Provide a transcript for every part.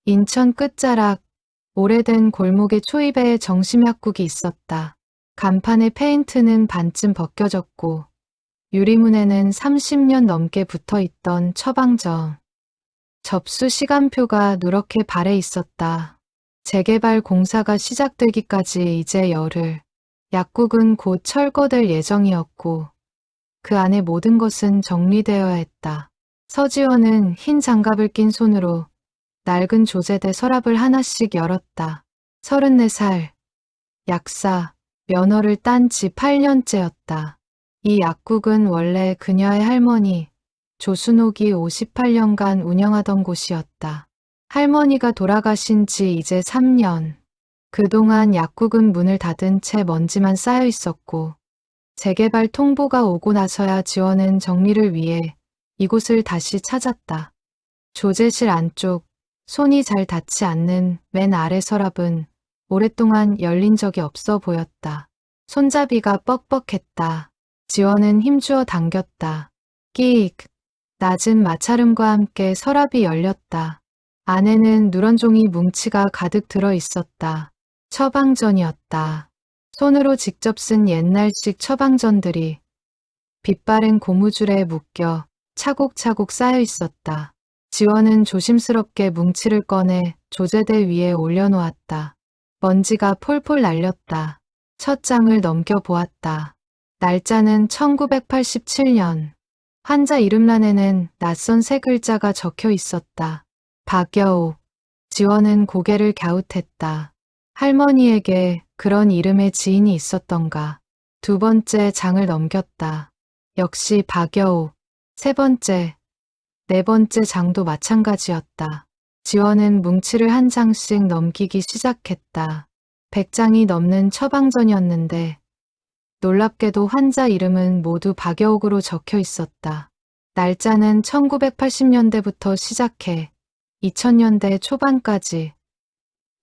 인천 끝자락 오래된 골목에 초입에 정심약국이 있었다. 간판의 페인트는 반쯤 벗겨졌고 유리문에는 30년 넘게 붙어있던 처방전. 접수 시간표가 누렇게 발해 있었다. 재개발 공사가 시작되기까지 이제 열흘. 약국은 곧 철거될 예정이었고 그 안에 모든 것은 정리되어야 했다. 서지원은 흰 장갑을 낀 손으로 낡은 조제대 서랍을 하나씩 열었다. 34살, 약사, 면허를 딴 지 8년째였다. 이 약국은 원래 그녀의 할머니 조순옥이 58년간 운영하던 곳이었다. 할머니가 돌아가신 지 이제 3년. 그동안 약국은 문을 닫은 채 먼지만 쌓여 있었고 재개발 통보가 오고 나서야 지원은 정리를 위해 이곳을 다시 찾았다. 조제실 안쪽 손이 잘 닿지 않는 맨 아래 서랍은 오랫동안 열린 적이 없어 보였다. 손잡이가 뻑뻑했다. 지원은 힘주어 당겼다. 끼익. 낮은 마찰음과 함께 서랍이 열렸다. 안에는 누런 종이 뭉치가 가득 들어 있었다. 처방전이었다. 손으로 직접 쓴 옛날식 처방전들이 빛바랜 고무줄에 묶여 차곡차곡 쌓여 있었다. 지원은 조심스럽게 뭉치를 꺼내 조제대 위에 올려놓았다. 먼지가 폴폴 날렸다. 첫 장을 넘겨보았다. 날짜는 1987년. 환자 이름란에는 낯선 세 글자가 적혀 있었다. 박여옥. 지원은 고개를 갸웃했다. 할머니에게 그런 이름의 지인이 있었던가. 두 번째 장을 넘겼다. 역시 박여옥. 세 번째, 네 번째 장도 마찬가지였다. 지원은 뭉치를 한 장씩 넘기기 시작했다. 100장이 넘는 처방전이었는데 놀랍게도 환자 이름은 모두 박여옥으로 적혀 있었다. 날짜는 1980년대부터 시작해 2000년대 초반까지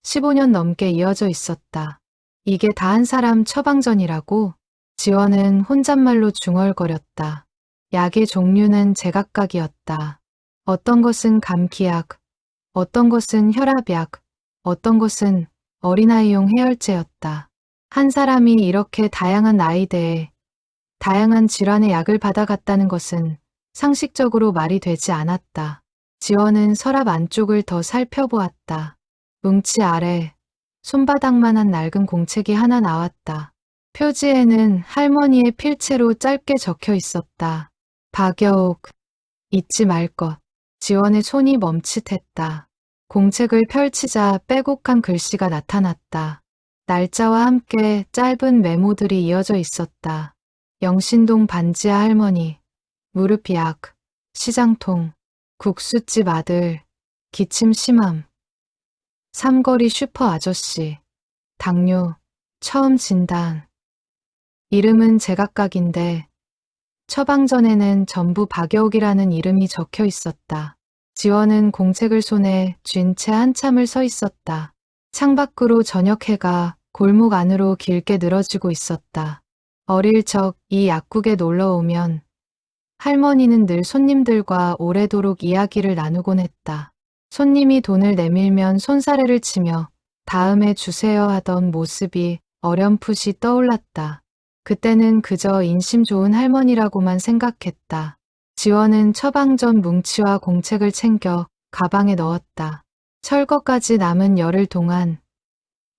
15년 넘게 이어져 있었다. 이게 다 한 사람 처방전이라고? 지원은 혼잣말로 중얼거렸다. 약의 종류는 제각각이었다. 어떤 것은 감기약, 어떤 것은 혈압약, 어떤 것은 어린아이용 해열제였다. 한 사람이 이렇게 다양한 나이대에 다양한 질환의 약을 받아갔다는 것은 상식적으로 말이 되지 않았다. 지원은 서랍 안쪽을 더 살펴보았다. 뭉치 아래 손바닥만한 낡은 공책이 하나 나왔다. 표지에는 할머니의 필체로 짧게 적혀 있었다. 박여옥, 잊지 말 것. 지원의 손이 멈칫했다. 공책을 펼치자 빼곡한 글씨가 나타났다. 날짜와 함께 짧은 메모들이 이어져 있었다. 영신동 반지하 할머니, 무릎약, 시장통, 국수집 아들, 기침 심함, 삼거리 슈퍼 아저씨, 당뇨, 처음 진단. 이름은 제각각인데 처방전에는 전부 박여옥이라는 이름이 적혀 있었다. 지원은 공책을 손에 쥔 채 한참을 서 있었다. 창밖으로 저녁 해가 골목 안으로 길게 늘어지고 있었다. 어릴 적 이 약국에 놀러 오면 할머니는 늘 손님들과 오래도록 이야기를 나누곤 했다. 손님이 돈을 내밀면 손사래를 치며 다음에 주세요 하던 모습이 어렴풋이 떠올랐다. 그때는 그저 인심 좋은 할머니라고만 생각했다. 지원은 처방전 뭉치와 공책을 챙겨 가방에 넣었다. 철거까지 남은 열흘 동안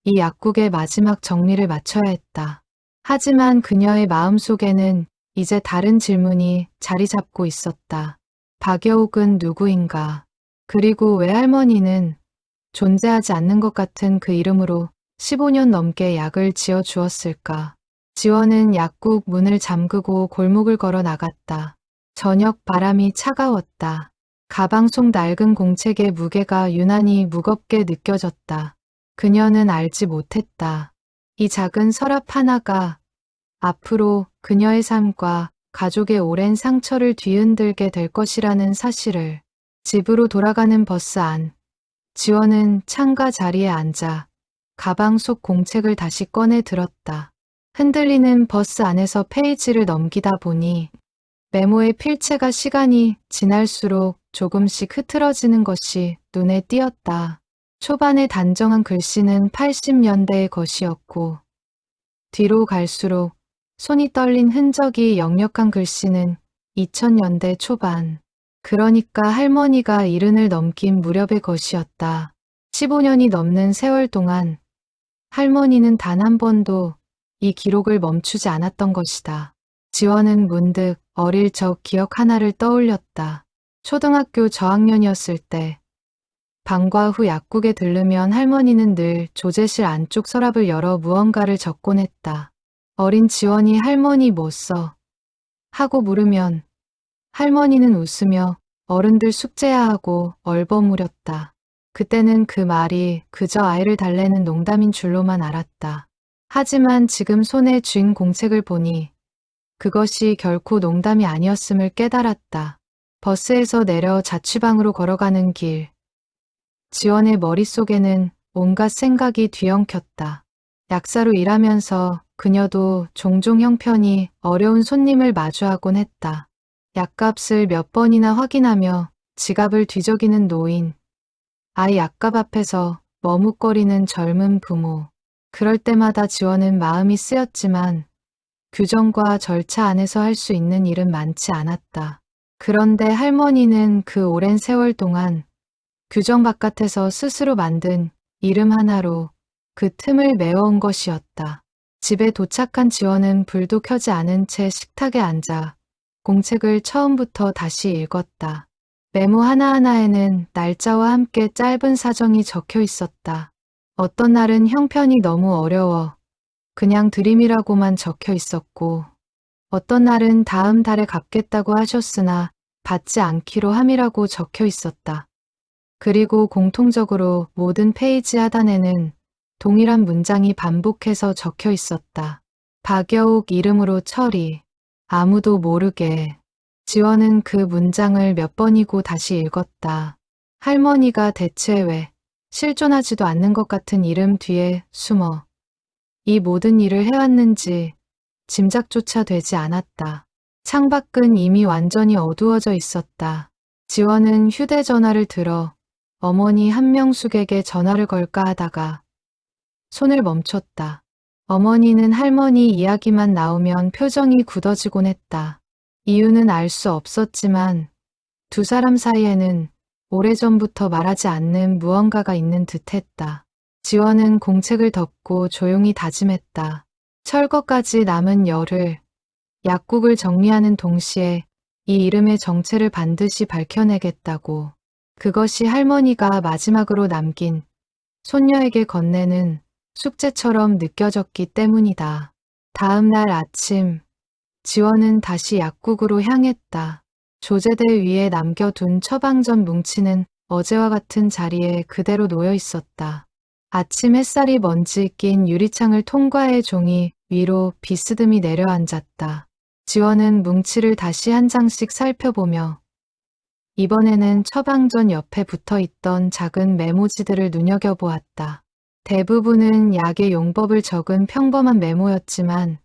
이 약국의 마지막 정리를 마쳐야 했다. 하지만 그녀의 마음속에는 이제 다른 질문이 자리 잡고 있었다. 박여옥은 누구인가? 그리고 왜 할머니는 존재하지 않는 것 같은 그 이름으로 15년 넘게 약을 지어 주었을까? 지원은 약국 문을 잠그고 골목을 걸어 나갔다. 저녁 바람이 차가웠다. 가방 속 낡은 공책의 무게가 유난히 무겁게 느껴졌다. 그녀는 알지 못했다. 이 작은 서랍 하나가 앞으로 그녀의 삶과 가족의 오랜 상처를 뒤흔들게 될 것이라는 사실을. 집으로 돌아가는 버스 안. 지원은 창가 자리에 앉아 가방 속 공책을 다시 꺼내 들었다. 흔들리는 버스 안에서 페이지를 넘기다 보니 메모의 필체가 시간이 지날수록 조금씩 흐트러지는 것이 눈에 띄었다. 초반의 단정한 글씨는 80년대의 것이었고 뒤로 갈수록 손이 떨린 흔적이 역력한 글씨는 2000년대 초반. 그러니까 할머니가 70을 넘긴 무렵의 것이었다. 15년이 넘는 세월 동안 할머니는 단 한 번도 이 기록을 멈추지 않았던 것이다. 지원은 문득 어릴 적 기억 하나를 떠올렸다. 초등학교 저학년이었을 때 방과 후 약국에 들르면 할머니는 늘 조제실 안쪽 서랍을 열어 무언가를 적곤 했다. 어린 지원이 할머니 뭐 써? 하고 물으면 할머니는 웃으며 어른들 숙제야 하고 얼버무렸다. 그때는 그 말이 그저 아이를 달래는 농담인 줄로만 알았다. 하지만 지금 손에 쥔 공책을 보니 그것이 결코 농담이 아니었음을 깨달았다. 버스에서 내려 자취방으로 걸어가는 길. 지원의 머릿속에는 온갖 생각이 뒤엉켰다. 약사로 일하면서 그녀도 종종 형편이 어려운 손님을 마주하곤 했다. 약값을 몇 번이나 확인하며 지갑을 뒤적이는 노인, 아이 약값 앞에서 머뭇거리는 젊은 부모. 그럴 때마다 지원은 마음이 쓰였지만 규정과 절차 안에서 할 수 있는 일은 많지 않았다. 그런데 할머니는 그 오랜 세월 동안 규정 바깥에서 스스로 만든 이름 하나로 그 틈을 메워온 것이었다. 집에 도착한 지원은 불도 켜지 않은 채 식탁에 앉아 공책을 처음부터 다시 읽었다. 메모 하나하나에는 날짜와 함께 짧은 사정이 적혀 있었다. 어떤 날은 형편이 너무 어려워 그냥 드림이라고만 적혀 있었고 어떤 날은 다음 달에 갚겠다고 하셨으나 받지 않기로 함이라고 적혀 있었다. 그리고 공통적으로 모든 페이지 하단에는 동일한 문장이 반복해서 적혀 있었다. 박여옥 이름으로 처리. 아무도 모르게. 지원은 그 문장을 몇 번이고 다시 읽었다. 할머니가 대체 왜 실존하지도 않는 것 같은 이름 뒤에 숨어 이 모든 일을 해왔는지 짐작조차 되지 않았다. 창밖은 이미 완전히 어두워져 있었다. 지원은 휴대전화를 들어 어머니 한명숙에게 전화를 걸까 하다가 손을 멈췄다. 어머니는 할머니 이야기만 나오면 표정이 굳어지곤 했다. 이유는 알 수 없었지만 두 사람 사이에는 오래전부터 말하지 않는 무언가가 있는 듯했다. 지원은 공책을 덮고 조용히 다짐했다. 철거까지 남은 열흘, 약국을 정리하는 동시에 이 이름의 정체를 반드시 밝혀내겠다고. 그것이 할머니가 마지막으로 남긴 손녀에게 건네는 숙제처럼 느껴졌기 때문이다. 다음 날 아침, 지원은 다시 약국으로 향했다. 조제대 위에 남겨둔 처방전 뭉치는 어제와 같은 자리에 그대로 놓여 있었다. 아침 햇살이 먼지 낀 유리창을 통과해 종이 위로 비스듬히 내려앉았다. 지원은 뭉치를 다시 한 장씩 살펴보며 이번에는 처방전 옆에 붙어있던 작은 메모지들을 눈여겨보았다. 대부분은 약의 용법을 적은 평범한 메모였지만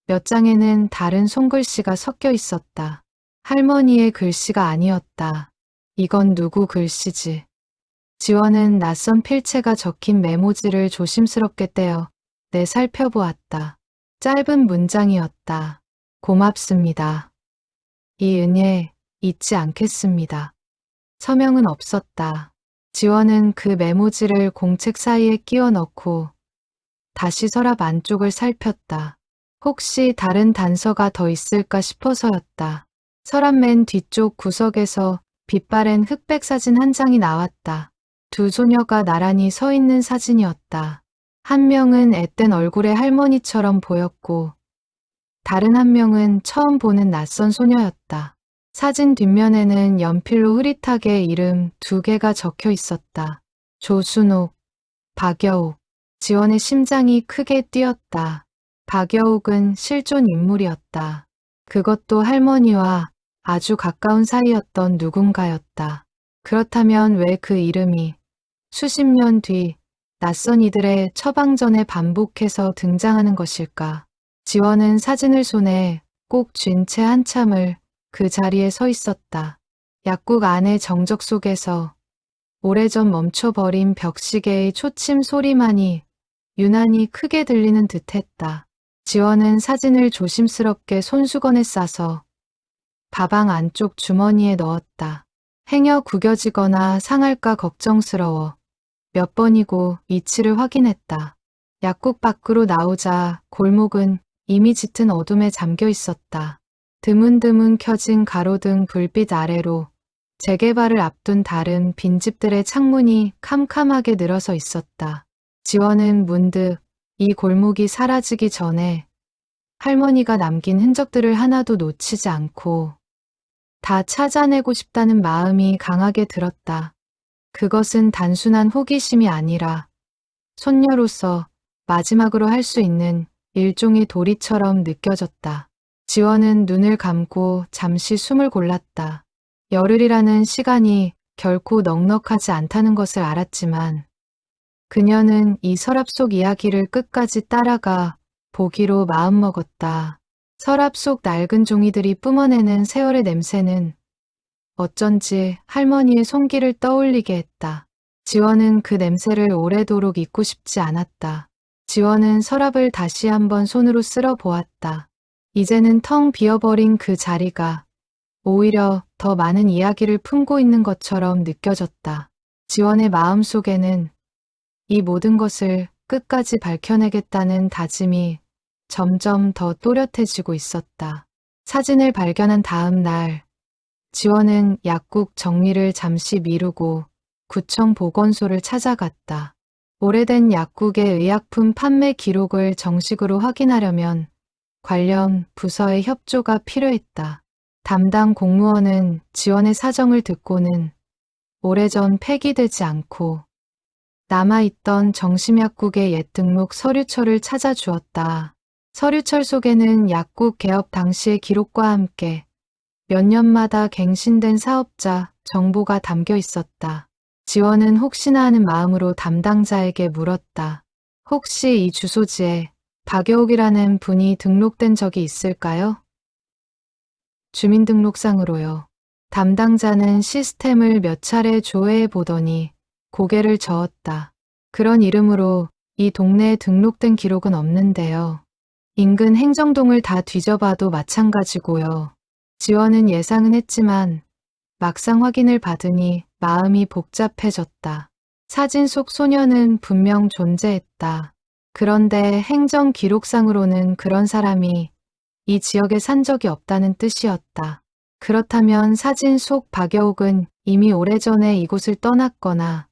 몇 장에는 다른 손글씨가 섞여 있었다. 할머니의 글씨가 아니었다. 이건 누구 글씨지? 지원은 낯선 필체가 적힌 메모지를 조심스럽게 떼어 살펴보았다. 짧은 문장이었다. 고맙습니다. 이 은혜 잊지 않겠습니다. 서명은 없었다. 지원은 그 메모지를 공책 사이에 끼워 넣고 다시 서랍 안쪽을 살폈다. 혹시 다른 단서가 더 있을까 싶어서였다. 서랍 맨 뒤쪽 구석에서 빛바랜 흑백 사진 한 장이 나왔다. 두 소녀가 나란히 서 있는 사진이었다. 한 명은 앳된 얼굴의 할머니처럼 보였고 다른 한 명은 처음 보는 낯선 소녀였다. 사진 뒷면에는 연필로 흐릿하게 이름 2개가 적혀 있었다. 조순옥, 박여옥. 지원의 심장이 크게 뛰었다. 박여옥은 실존 인물이었다. 그것도 할머니와 아주 가까운 사이였던 누군가였다. 그렇다면 왜 그 이름이 수십 년 뒤 낯선 이들의 처방전에 반복해서 등장하는 것일까? 지원은 사진을 손에 꼭 쥔 채 한참을 그 자리에 서 있었다. 약국 안의 정적 속에서 오래전 멈춰버린 벽시계의 초침 소리만이 유난히 크게 들리는 듯했다. 지원은 사진을 조심스럽게 손수건에 싸서 가방 안쪽 주머니에 넣었다. 행여 구겨지거나 상할까 걱정스러워 몇 번이고 위치를 확인했다. 약국 밖으로 나오자 골목은 이미 짙은 어둠에 잠겨 있었다. 드문드문 켜진 가로등 불빛 아래로 재개발을 앞둔 다른 빈집들의 창문이 캄캄하게 늘어서 있었다. 지원은 문득 이 골목이 사라지기 전에 할머니가 남긴 흔적들을 하나도 놓치지 않고 다 찾아내고 싶다는 마음이 강하게 들었다. 그것은 단순한 호기심이 아니라 손녀로서 마지막으로 할 수 있는 일종의 도리처럼 느껴졌다. 지원은 눈을 감고 잠시 숨을 골랐다. 열흘이라는 시간이 결코 넉넉하지 않다는 것을 알았지만 그녀는 이 서랍 속 이야기를 끝까지 따라가 보기로 마음먹었다. 서랍 속 낡은 종이들이 뿜어내는 세월의 냄새는 어쩐지 할머니의 손길을 떠올리게 했다. 지원은 그 냄새를 오래도록 잊고 싶지 않았다. 지원은 서랍을 다시 한번 손으로 쓸어 보았다. 이제는 텅 비어버린 그 자리가 오히려 더 많은 이야기를 품고 있는 것처럼 느껴졌다. 지원의 마음속에는 이 모든 것을 끝까지 밝혀내겠다는 다짐이 점점 더 또렷해지고 있었다. 사진을 발견한 다음 날, 지원은 약국 정리를 잠시 미루고 구청 보건소를 찾아갔다. 오래된 약국의 의약품 판매 기록을 정식으로 확인하려면 관련 부서의 협조가 필요했다. 담당 공무원은 지원의 사정을 듣고는 오래전 폐기되지 않고 남아있던 정심약국의 옛 등록 서류철을 찾아주었다. 서류철 속에는 약국 개업 당시의 기록과 함께 몇 년마다 갱신된 사업자 정보가 담겨 있었다. 지원은 혹시나 하는 마음으로 담당자에게 물었다. 혹시 이 주소지에 박여옥이라는 분이 등록된 적이 있을까요? 주민등록상으로요. 담당자는 시스템을 몇 차례 조회해 보더니 고개를 저었다. 그런 이름으로 이 동네에 등록된 기록은 없는데요. 인근 행정동을 다 뒤져봐도 마찬가지고요. 지원은 예상은 했지만 막상 확인을 받으니 마음이 복잡해졌다. 사진 속 소녀는 분명 존재했다. 그런데 행정 기록상으로는 그런 사람이 이 지역에 산 적이 없다는 뜻이었다. 그렇다면 사진 속 박여옥은 이미 오래전에 이곳을 떠났거나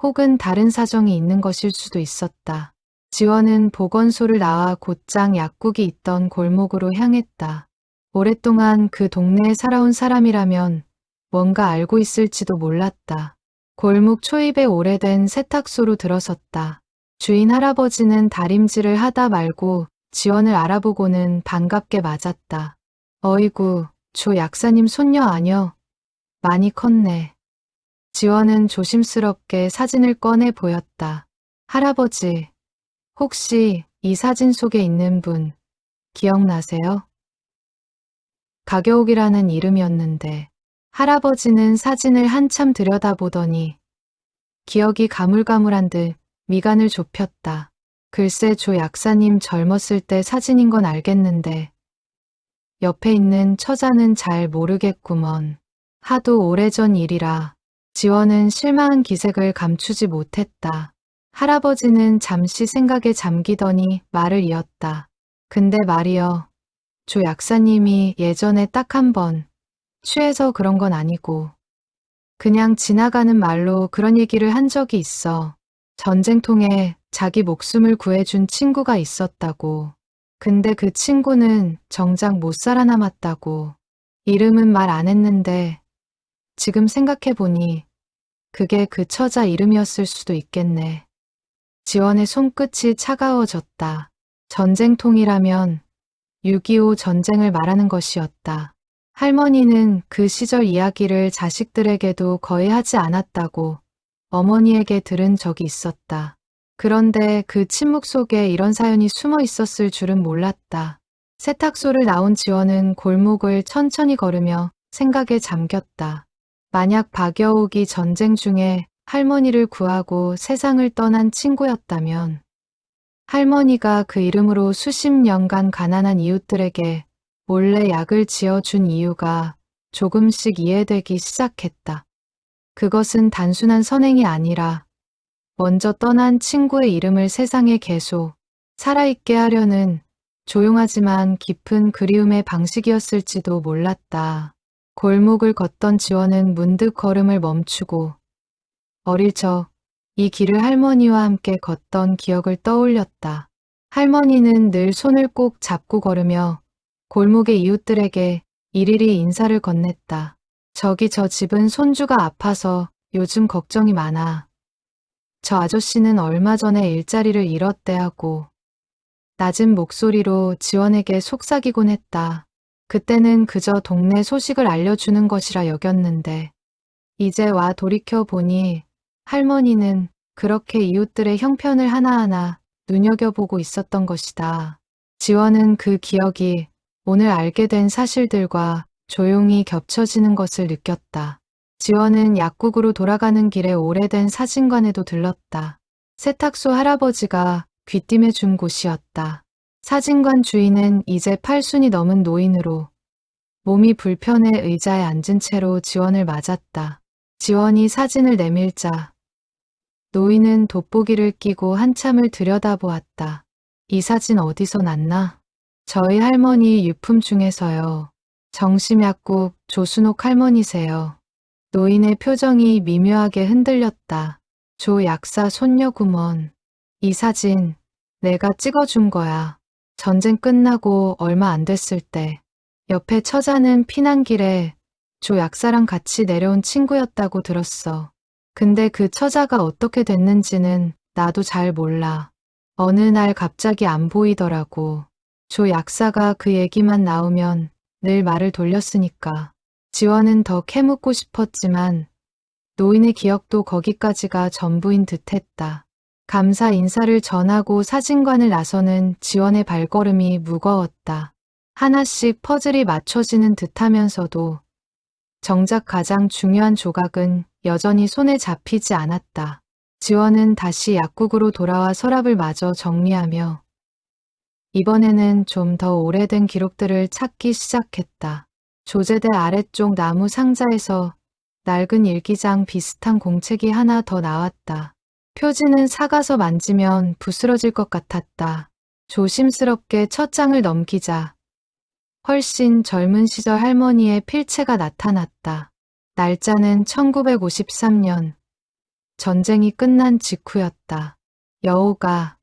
혹은 다른 사정이 있는 것일 수도 있었다. 지원은 보건소를 나와 곧장 약국이 있던 골목으로 향했다. 오랫동안 그 동네에 살아온 사람이라면 뭔가 알고 있을지도 몰랐다. 골목 초입에 오래된 세탁소로 들어섰다. 주인 할아버지는 다림질을 하다 말고 지원을 알아보고는 반갑게 맞았다. 어이구, 조 약사님 손녀 아녀? 많이 컸네. 지원은 조심스럽게 사진을 꺼내 보였다. 할아버지, 혹시 이 사진 속에 있는 분 기억나세요? 박여옥이라는 이름이었는데 할아버지는 사진을 한참 들여다보더니 기억이 가물가물한 듯 미간을 좁혔다. 글쎄 조 약사님 젊었을 때 사진인 건 알겠는데 옆에 있는 처자는 잘 모르겠구먼. 하도 오래전 일이라 지원은 실망한 기색을 감추지 못했다. 할아버지는 잠시 생각에 잠기더니 말을 이었다. 근데 말이여, 조 약사님이 예전에 딱 한 번 취해서 그런 건 아니고 그냥 지나가는 말로 그런 얘기를 한 적이 있어. 전쟁통에 자기 목숨을 구해준 친구가 있었다고. 근데 그 친구는 정작 못 살아남았다고. 이름은 말 안 했는데 지금 생각해보니 그게 그 처자 이름이었을 수도 있겠네. 지원의 손끝이 차가워졌다. 전쟁통이라면 6.25 전쟁을 말하는 것이었다. 할머니는 그 시절 이야기를 자식들에게도 거의 하지 않았다고 어머니에게 들은 적이 있었다. 그런데 그 침묵 속에 이런 사연이 숨어 있었을 줄은 몰랐다. 세탁소를 나온 지원은 골목을 천천히 걸으며 생각에 잠겼다. 만약 박여옥이 전쟁 중에 할머니를 구하고 세상을 떠난 친구였다면 할머니가 그 이름으로 수십 년간 가난한 이웃들에게 몰래 약을 지어준 이유가 조금씩 이해되기 시작했다. 그것은 단순한 선행이 아니라 먼저 떠난 친구의 이름을 세상에 계속 살아있게 하려는 조용하지만 깊은 그리움의 방식이었을지도 몰랐다. 골목을 걷던 지원은 문득 걸음을 멈추고 어릴 적 이 길을 할머니와 함께 걷던 기억을 떠올렸다. 할머니는 늘 손을 꼭 잡고 걸으며 골목의 이웃들에게 일일이 인사를 건넸다. 저기 저 집은 손주가 아파서 요즘 걱정이 많아. 저 아저씨는 얼마 전에 일자리를 잃었대 하고 낮은 목소리로 지원에게 속삭이곤 했다. 그때는 그저 동네 소식을 알려주는 것이라 여겼는데 이제 와 돌이켜보니 할머니는 그렇게 이웃들의 형편을 하나하나 눈여겨보고 있었던 것이다. 지원은 그 기억이 오늘 알게 된 사실들과 조용히 겹쳐지는 것을 느꼈다. 지원은 약국으로 돌아가는 길에 오래된 사진관에도 들렀다. 세탁소 할아버지가 귀띔해준 곳이었다. 사진관 주인은 이제 80이 넘은 노인으로 몸이 불편해 의자에 앉은 채로 지원을 맞았다. 지원이 사진을 내밀자 노인은 돋보기를 끼고 한참을 들여다보았다. 이 사진 어디서 났나? 저희 할머니 유품 중에서요. 정심약국 조순옥 할머니세요. 노인의 표정이 미묘하게 흔들렸다. 조 약사 손녀구먼. 이 사진 내가 찍어준 거야. 전쟁 끝나고 얼마 안 됐을 때 옆에 처자는 피난길에 조 약사랑 같이 내려온 친구였다고 들었어. 근데 그 처자가 어떻게 됐는지는 나도 잘 몰라. 어느 날 갑자기 안 보이더라고. 조 약사가 그 얘기만 나오면 늘 말을 돌렸으니까. 지원은 더 캐묻고 싶었지만 노인의 기억도 거기까지가 전부인 듯했다. 감사 인사를 전하고 사진관을 나서는 지원의 발걸음이 무거웠다. 하나씩 퍼즐이 맞춰지는 듯하면서도 정작 가장 중요한 조각은 여전히 손에 잡히지 않았다. 지원은 다시 약국으로 돌아와 서랍을 마저 정리하며 이번에는 좀 더 오래된 기록들을 찾기 시작했다. 조제대 아래쪽 나무 상자에서 낡은 일기장 비슷한 공책이 하나 더 나왔다. 표지는 사가서 만지면 부스러질 것 같았다. 조심스럽게 첫 장을 넘기자 훨씬 젊은 시절 할머니의 필체가 나타났다. 날짜는 1953년. 전쟁이 끝난 직후였다. 여우가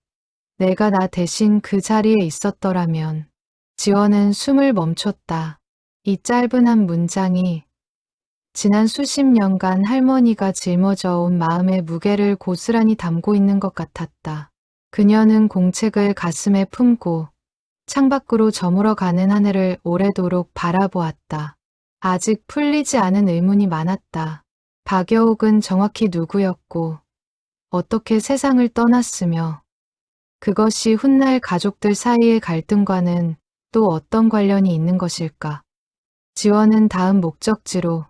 내가 나 대신 그 자리에 있었더라면. 지원은 숨을 멈췄다. 이 짧은 한 문장이 지난 수십 년간 할머니가 짊어져 온 마음의 무게를 고스란히 담고 있는 것 같았다. 그녀는 공책을 가슴에 품고 창밖으로 저물어 가는 하늘을 오래도록 바라보았다. 아직 풀리지 않은 의문이 많았다. 박여옥은 정확히 누구였고 어떻게 세상을 떠났으며 그것이 훗날 가족들 사이의 갈등과는 또 어떤 관련이 있는 것일까? 지원은 다음 목적지로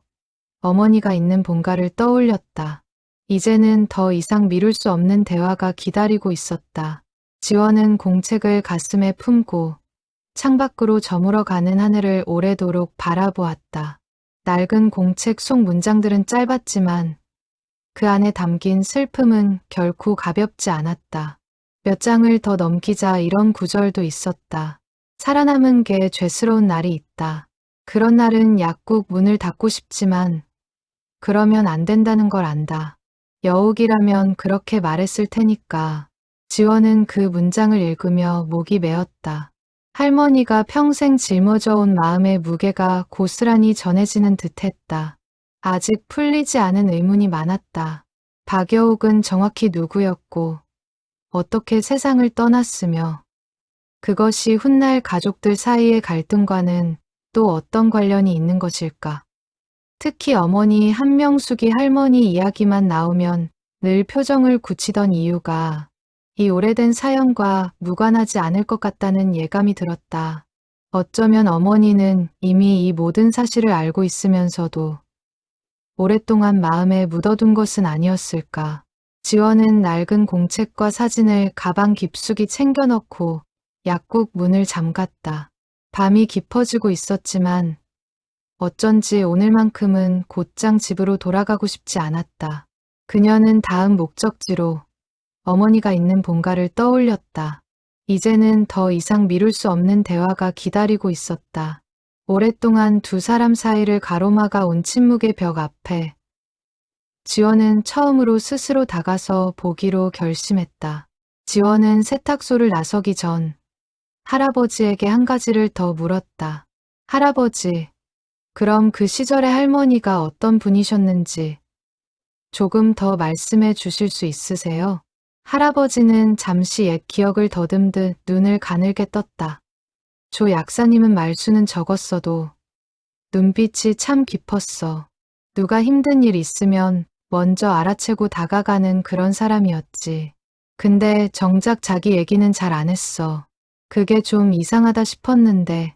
어머니가 있는 본가를 떠올렸다. 이제는 더 이상 미룰 수 없는 대화가 기다리고 있었다. 지원은 공책을 가슴에 품고 창밖으로 저물어 가는 하늘을 오래도록 바라보았다. 낡은 공책 속 문장들은 짧았지만 그 안에 담긴 슬픔은 결코 가볍지 않았다. 몇 장을 더 넘기자 이런 구절도 있었다. 살아남은 게 죄스러운 날이 있다. 그런 날은 약국 문을 닫고 싶지만 그러면 안 된다는 걸 안다. 여옥이라면 그렇게 말했을 테니까. 지원은 그 문장을 읽으며 목이 메었다. 할머니가 평생 짊어져 온 마음의 무게가 고스란히 전해지는 듯했다. 아직 풀리지 않은 의문이 많았다. 박여옥은 정확히 누구였고 어떻게 세상을 떠났으며 그것이 훗날 가족들 사이의 갈등과는 또 어떤 관련이 있는 것일까? 특히 어머니 한명숙이 할머니 이야기만 나오면 늘 표정을 굳히던 이유가 이 오래된 사연과 무관하지 않을 것 같다는 예감이 들었다. 어쩌면 어머니는 이미 이 모든 사실을 알고 있으면서도 오랫동안 마음에 묻어둔 것은 아니었을까. 지원은 낡은 공책과 사진을 가방 깊숙이 챙겨 넣고 약국 문을 잠갔다. 밤이 깊어지고 있었지만 어쩐지 오늘만큼은 곧장 집으로 돌아가고 싶지 않았다. 그녀는 다음 목적지로 어머니가 있는 본가를 떠올렸다. 이제는 더 이상 미룰 수 없는 대화가 기다리고 있었다. 오랫동안 두 사람 사이를 가로막아 온 침묵의 벽 앞에 지원은 처음으로 스스로 다가서 보기로 결심했다. 지원은 세탁소를 나서기 전 할아버지에게 한 가지를 더 물었다. 할아버지, 그럼 그 시절의 할머니가 어떤 분이셨는지 조금 더 말씀해 주실 수 있으세요? 할아버지는 잠시 옛 기억을 더듬듯 눈을 가늘게 떴다. 조 약사님은 말수는 적었어도 눈빛이 참 깊었어. 누가 힘든 일 있으면 먼저 알아채고 다가가는 그런 사람이었지. 근데 정작 자기 얘기는 잘 안 했어. 그게 좀 이상하다 싶었는데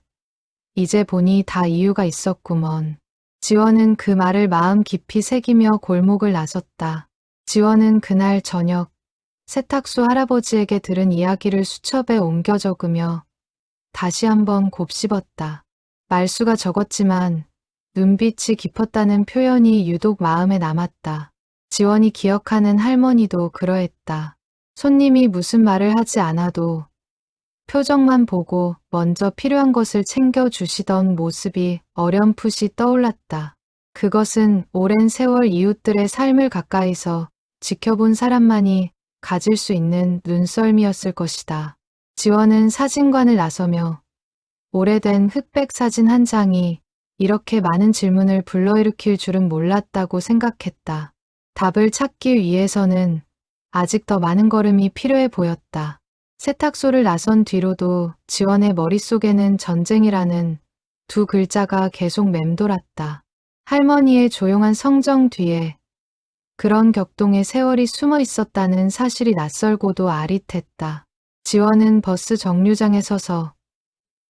이제 보니 다 이유가 있었구먼. 지원은 그 말을 마음 깊이 새기며 골목을 나섰다. 지원은 그날 저녁 세탁소 할아버지에게 들은 이야기를 수첩에 옮겨 적으며 다시 한번 곱씹었다. 말수가 적었지만 눈빛이 깊었다는 표현이 유독 마음에 남았다. 지원이 기억하는 할머니도 그러했다. 손님이 무슨 말을 하지 않아도 표정만 보고 먼저 필요한 것을 챙겨주시던 모습이 어렴풋이 떠올랐다. 그것은 오랜 세월 이웃들의 삶을 가까이서 지켜본 사람만이 가질 수 있는 눈썰미였을 것이다. 지원은 사진관을 나서며 오래된 흑백 사진 한 장이 이렇게 많은 질문을 불러일으킬 줄은 몰랐다고 생각했다. 답을 찾기 위해서는 아직 더 많은 걸음이 필요해 보였다. 세탁소를 나선 뒤로도 지원의 머릿속에는 전쟁이라는 두 글자가 계속 맴돌았다. 할머니의 조용한 성정 뒤에 그런 격동의 세월이 숨어 있었다는 사실이 낯설고도 아릿했다. 지원은 버스 정류장에 서서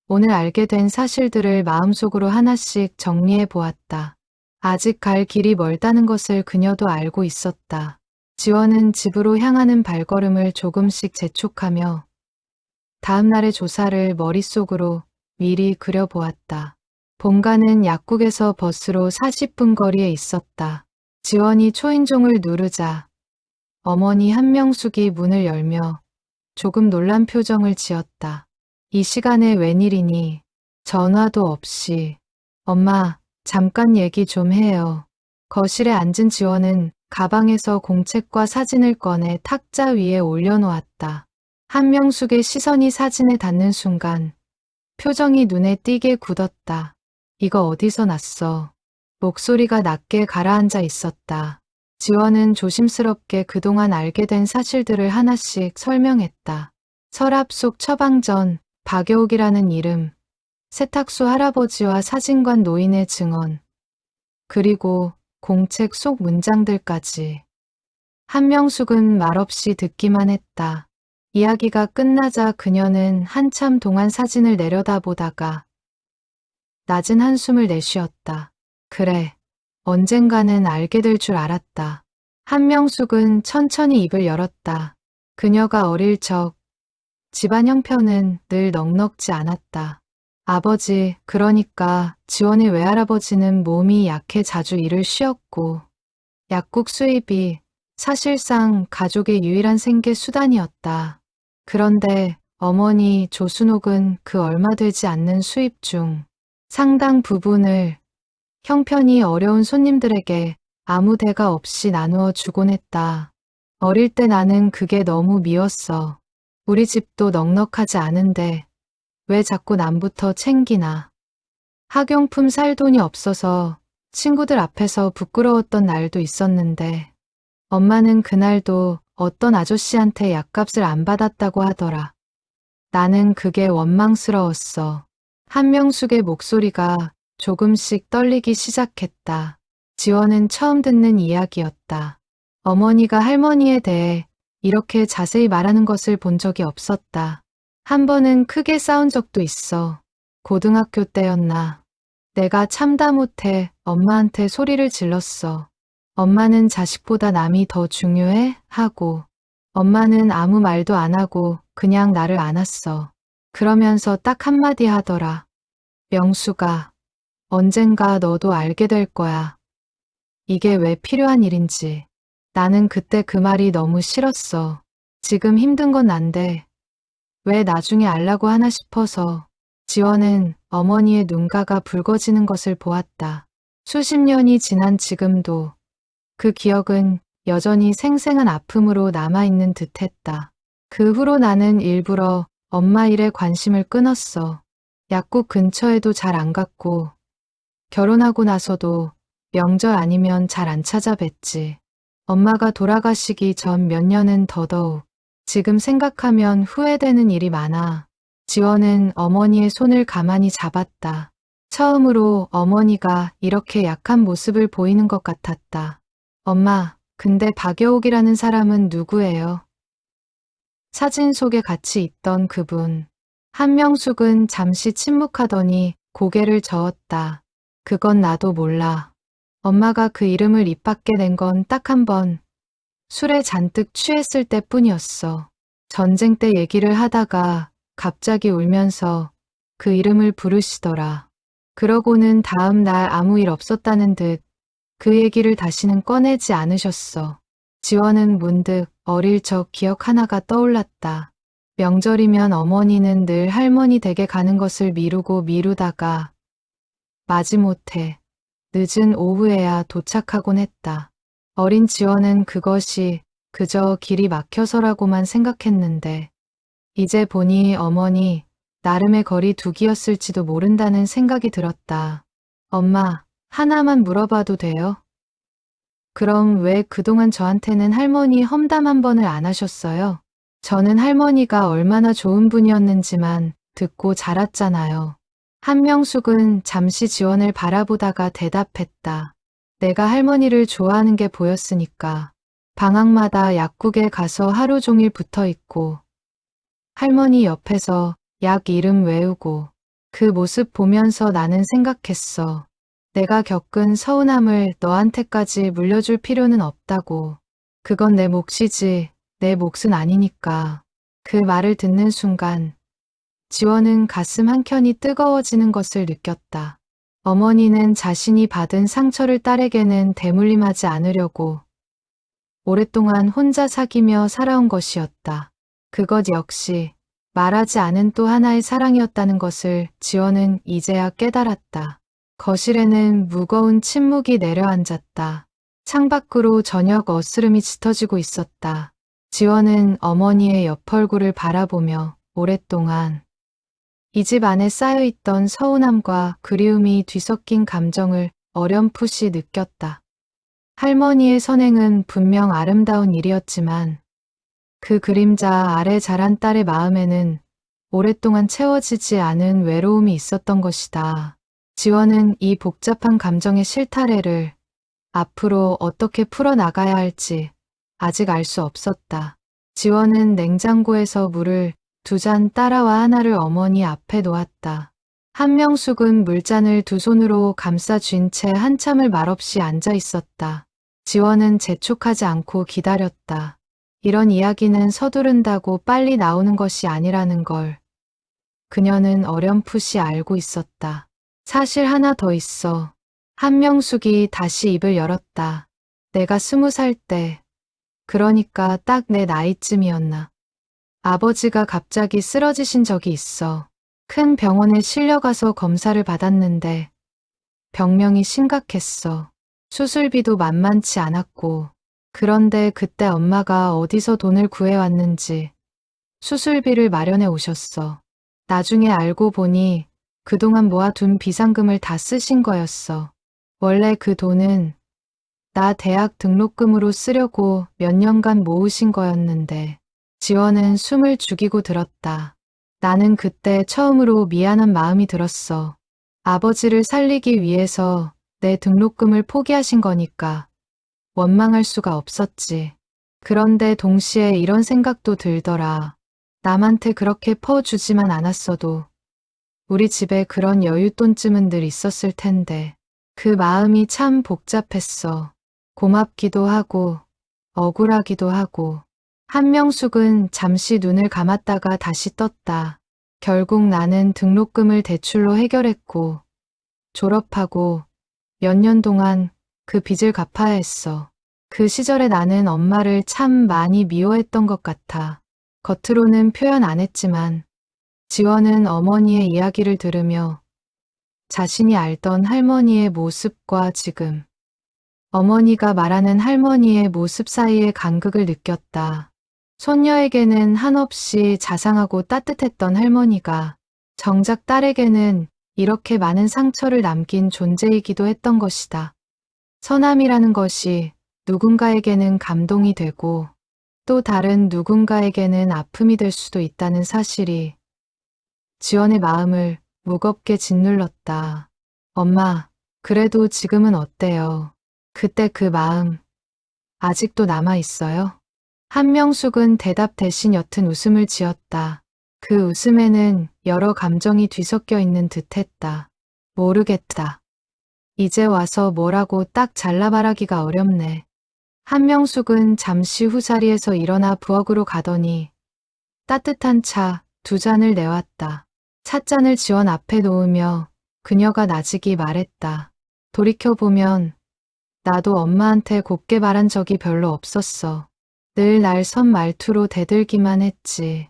오늘 알게 된 사실들을 마음속으로 하나씩 정리해 보았다. 아직 갈 길이 멀다는 것을 그녀도 알고 있었다. 지원은 집으로 향하는 발걸음을 조금씩 재촉하며 다음 날의 조사를 머릿속으로 미리 그려보았다. 본가는 약국에서 버스로 40분 거리에 있었다. 지원이 초인종을 누르자 어머니 한명숙이 문을 열며 조금 놀란 표정을 지었다. 이 시간에 웬일이니? 전화도 없이. 엄마, 잠깐 얘기 좀 해요. 거실에 앉은 지원은 가방에서 공책과 사진을 꺼내 탁자 위에 올려놓았다. 한명숙의 시선이 사진에 닿는 순간 표정이 눈에 띄게 굳었다. 이거 어디서 났어? 목소리가 낮게 가라앉아 있었다. 지원은 조심스럽게 그동안 알게 된 사실들을 하나씩 설명했다. 서랍 속 처방전, 박여옥이라는 이름, 세탁소 할아버지와 사진관 노인의 증언, 그리고 공책 속 문장들까지. 한명숙은 말없이 듣기만 했다. 이야기가 끝나자 그녀는 한참 동안 사진을 내려다보다가 낮은 한숨을 내쉬었다. 그래, 언젠가는 알게 될 줄 알았다. 한명숙은 천천히 입을 열었다. 그녀가 어릴 적 집안 형편은 늘 넉넉지 않았다. 아버지, 그러니까 지원의 외할아버지는 몸이 약해 자주 일을 쉬었고 약국 수입이 사실상 가족의 유일한 생계 수단이었다. 그런데 어머니 조순옥은 그 얼마 되지 않는 수입 중 상당 부분을 형편이 어려운 손님들에게 아무 대가 없이 나누어 주곤 했다. 어릴 때 나는 그게 너무 미웠어. 우리 집도 넉넉하지 않은데 왜 자꾸 남부터 챙기나. 학용품 살 돈이 없어서 친구들 앞에서 부끄러웠던 날도 있었는데 엄마는 그날도 어떤 아저씨한테 약값을 안 받았다고 하더라. 나는 그게 원망스러웠어. 한명숙의 목소리가 조금씩 떨리기 시작했다. 지원은 처음 듣는 이야기였다. 어머니가 할머니에 대해 이렇게 자세히 말하는 것을 본 적이 없었다. 한 번은 크게 싸운 적도 있어. 고등학교 때였나. 내가 참다 못해 엄마한테 소리를 질렀어. 엄마는 자식보다 남이 더 중요해? 하고. 엄마는 아무 말도 안 하고 그냥 나를 안았어. 그러면서 딱 한마디 하더라. 명수가 언젠가 너도 알게 될 거야. 이게 왜 필요한 일인지. 나는 그때 그 말이 너무 싫었어. 지금 힘든 건 난데 왜 나중에 알라고 하나 싶어서. 지원은 어머니의 눈가가 붉어지는 것을 보았다. 수십 년이 지난 지금도 그 기억은 여전히 생생한 아픔으로 남아있는 듯했다. 그 후로 나는 일부러 엄마 일에 관심을 끊었어. 약국 근처에도 잘 안 갔고 결혼하고 나서도 명절 아니면 잘 안 찾아뵀지. 엄마가 돌아가시기 전 몇 년은 더더욱. 지금 생각하면 후회되는 일이 많아. 지원은 어머니의 손을 가만히 잡았다. 처음으로 어머니가 이렇게 약한 모습을 보이는 것 같았다. 엄마, 근데 박여옥이라는 사람은 누구예요? 사진 속에 같이 있던 그분. 한명숙은 잠시 침묵하더니 고개를 저었다. 그건 나도 몰라. 엄마가 그 이름을 입 밖에 낸 건 딱 한 번. 술에 잔뜩 취했을 때뿐이었어. 전쟁 때 얘기를 하다가 갑자기 울면서 그 이름을 부르시더라. 그러고는 다음 날 아무 일 없었다는 듯 그 얘기를 다시는 꺼내지 않으셨어. 지원은 문득 어릴 적 기억 하나가 떠올랐다. 명절이면 어머니는 늘 할머니 댁에 가는 것을 미루다가 마지못해 늦은 오후에야 도착하곤 했다. 어린 지원은 그것이 그저 길이 막혀서라고만 생각했는데 이제 보니 어머니 나름의 거리 두기였을지도 모른다는 생각이 들었다. 엄마, 하나만 물어봐도 돼요? 그럼 왜 그동안 저한테는 할머니 험담 한 번을 안 하셨어요? 저는 할머니가 얼마나 좋은 분이었는지만 듣고 자랐잖아요. 한명숙은 잠시 지원을 바라보다가 대답했다. 내가 할머니를 좋아하는 게 보였으니까. 방학마다 약국에 가서 하루 종일 붙어 있고 할머니 옆에서 약 이름 외우고 그 모습 보면서 나는 생각했어. 내가 겪은 서운함을 너한테까지 물려줄 필요는 없다고. 그건 내 몫이지 내 몫은 아니니까. 그 말을 듣는 순간 지원은 가슴 한켠이 뜨거워지는 것을 느꼈다. 어머니는 자신이 받은 상처를 딸에게는 대물림하지 않으려고 오랫동안 혼자 사귀며 살아온 것이었다. 그것 역시 말하지 않은 또 하나의 사랑이었다는 것을 지원은 이제야 깨달았다. 거실에는 무거운 침묵이 내려앉았다. 창밖으로 저녁 어스름이 짙어지고 있었다. 지원은 어머니의 옆얼굴을 바라보며 오랫동안 이 집 안에 쌓여있던 서운함과 그리움이 뒤섞인 감정을 어렴풋이 느꼈다. 할머니의 선행은 분명 아름다운 일이었지만 그 그림자 아래 자란 딸의 마음에는 오랫동안 채워지지 않은 외로움이 있었던 것이다. 지원은 이 복잡한 감정의 실타래를 앞으로 어떻게 풀어나가야 할지 아직 알 수 없었다. 지원은 냉장고에서 물을 2잔 따라와 하나를 어머니 앞에 놓았다. 한명숙은 물잔을 2손으로 감싸 쥔 채 한참을 말없이 앉아 있었다. 지원은 재촉하지 않고 기다렸다. 이런 이야기는 서두른다고 빨리 나오는 것이 아니라는 걸 그녀는 어렴풋이 알고 있었다. 사실 하나 더 있어. 한명숙이 다시 입을 열었다. 내가 20살 때, 그러니까 딱 내 나이쯤이었나. 아버지가 갑자기 쓰러지신 적이 있어. 큰 병원에 실려가서 검사를 받았는데 병명이 심각했어. 수술비도 만만치 않았고 그런데 그때 엄마가 어디서 돈을 구해왔는지 수술비를 마련해 오셨어. 나중에 알고 보니 그동안 모아둔 비상금을 다 쓰신 거였어. 원래 그 돈은 나 대학 등록금으로 쓰려고 몇 년간 모으신 거였는데 지원은 숨을 죽이고 들었다. 나는 그때 처음으로 미안한 마음이 들었어. 아버지를 살리기 위해서 내 등록금을 포기하신 거니까 원망할 수가 없었지. 그런데 동시에 이런 생각도 들더라. 남한테 그렇게 퍼주지만 않았어도 우리 집에 그런 여윳돈쯤은 늘 있었을 텐데. 그 마음이 참 복잡했어. 고맙기도 하고 억울하기도 하고. 한명숙은 잠시 눈을 감았다가 다시 떴다. 결국 나는 등록금을 대출로 해결했고 졸업하고 몇 년 동안 그 빚을 갚아야 했어. 그 시절에 나는 엄마를 참 많이 미워했던 것 같아. 겉으로는 표현 안 했지만 지원은 어머니의 이야기를 들으며 자신이 알던 할머니의 모습과 지금 어머니가 말하는 할머니의 모습 사이의 간극을 느꼈다. 손녀에게는 한없이 자상하고 따뜻했던 할머니가 정작 딸에게는 이렇게 많은 상처를 남긴 존재이기도 했던 것이다. 선함이라는 것이 누군가에게는 감동이 되고 또 다른 누군가에게는 아픔이 될 수도 있다는 사실이 지원의 마음을 무겁게 짓눌렀다. 엄마, 그래도 지금은 어때요? 그때 그 마음 아직도 남아 있어요? 한명숙은 대답 대신 옅은 웃음을 지었다. 그 웃음에는 여러 감정이 뒤섞여 있는 듯했다. 모르겠다. 이제 와서 뭐라고 딱 잘라 말하기가 어렵네. 한명숙은 잠시 후 자리에서 일어나 부엌으로 가더니 따뜻한 차 2잔을 내왔다. 찻잔을 지원 앞에 놓으며 그녀가 나직이 말했다. 돌이켜보면 나도 엄마한테 곱게 말한 적이 별로 없었어. 늘 날 선 말투로 대들기만 했지.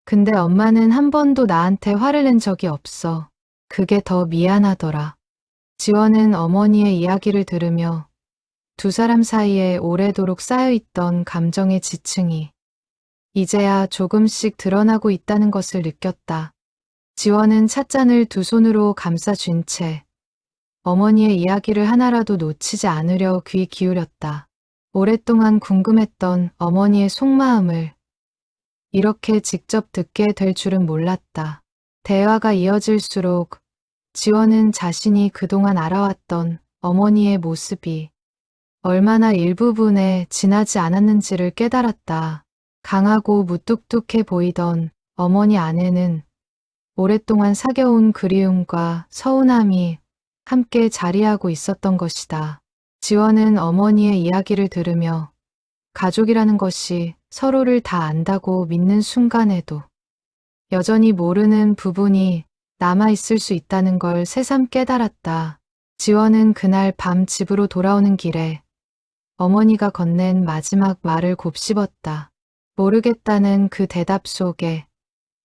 근데 엄마는 한 번도 나한테 화를 낸 적이 없어. 그게 더 미안하더라. 지원은 어머니의 이야기를 들으며 두 사람 사이에 오래도록 쌓여있던 감정의 지층이 이제야 조금씩 드러나고 있다는 것을 느꼈다. 지원은 찻잔을 두 손으로 감싸 쥔 채 어머니의 이야기를 하나라도 놓치지 않으려 귀 기울였다. 오랫동안 궁금했던 어머니의 속마음을 이렇게 직접 듣게 될 줄은 몰랐다. 대화가 이어질수록 지원은 자신이 그동안 알아왔던 어머니의 모습이 얼마나 일부분에 지나지 않았는지를 깨달았다. 강하고 무뚝뚝해 보이던 어머니 안에는 오랫동안 사겨온 그리움과 서운함이 함께 자리하고 있었던 것이다. 지원은 어머니의 이야기를 들으며 가족이라는 것이 서로를 다 안다고 믿는 순간에도 여전히 모르는 부분이 남아있을 수 있다는 걸 새삼 깨달았다. 지원은 그날 밤 집으로 돌아오는 길에 어머니가 건넨 마지막 말을 곱씹었다. 모르겠다는 그 대답 속에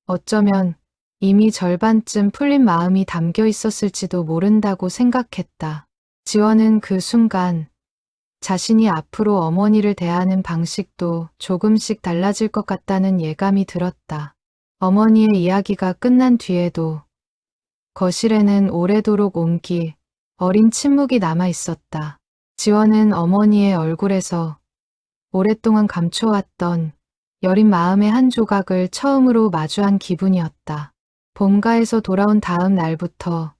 어쩌면 이미 절반쯤 풀린 마음이 담겨 있었을지도 모른다고 생각했다. 지원은 그 순간 자신이 앞으로 어머니를 대하는 방식도 조금씩 달라질 것 같다는 예감이 들었다. 어머니의 이야기가 끝난 뒤에도 거실에는 오래도록 옹기 어린 침묵이 남아 있었다. 지원은 어머니의 얼굴에서 오랫동안 감춰왔던 여린 마음의 한 조각을 처음으로 마주한 기분이었다. 본가에서 돌아온 다음 날부터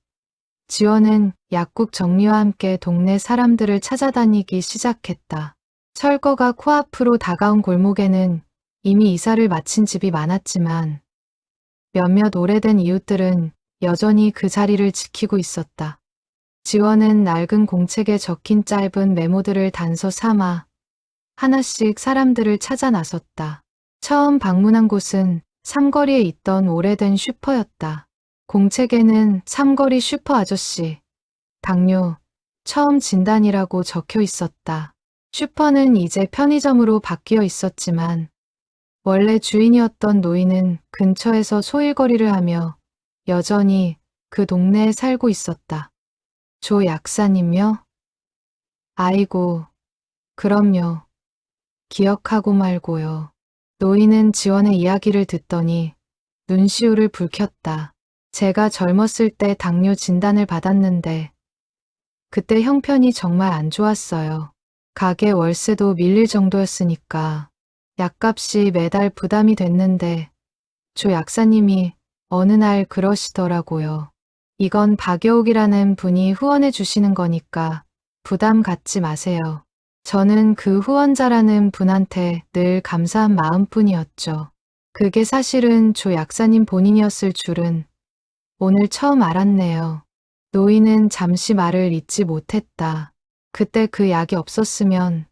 지원은 약국 정리와 함께 동네 사람들을 찾아다니기 시작했다. 철거가 코앞으로 다가온 골목에는 이미 이사를 마친 집이 많았지만 몇몇 오래된 이웃들은 여전히 그 자리를 지키고 있었다. 지원은 낡은 공책에 적힌 짧은 메모들을 단서 삼아 하나씩 사람들을 찾아 나섰다. 처음 방문한 곳은 삼거리에 있던 오래된 슈퍼였다. 공책에는 삼거리 슈퍼 아저씨, 당뇨, 처음 진단이라고 적혀 있었다. 슈퍼는 이제 편의점으로 바뀌어 있었지만 원래 주인이었던 노인은 근처에서 소일거리를 하며 여전히 그 동네에 살고 있었다. 조 약사님요? 아이고, 그럼요. 기억하고 말고요. 노인은 지원의 이야기를 듣더니 눈시울을 붉혔다. 제가 젊었을 때 당뇨 진단을 받았는데 그때 형편이 정말 안 좋았어요. 가게 월세도 밀릴 정도였으니까 약값이 매달 부담이 됐는데 조 약사님이 어느 날 그러시더라고요. 이건 박여옥이라는 분이 후원해 주시는 거니까 부담 갖지 마세요. 저는 그 후원자라는 분한테 늘 감사한 마음뿐이었죠. 그게 사실은 조 약사님 본인이었을 줄은 오늘 처음 알았네요. 노인은 잠시 말을 잇지 못했다. 그때 그 약이 없었으면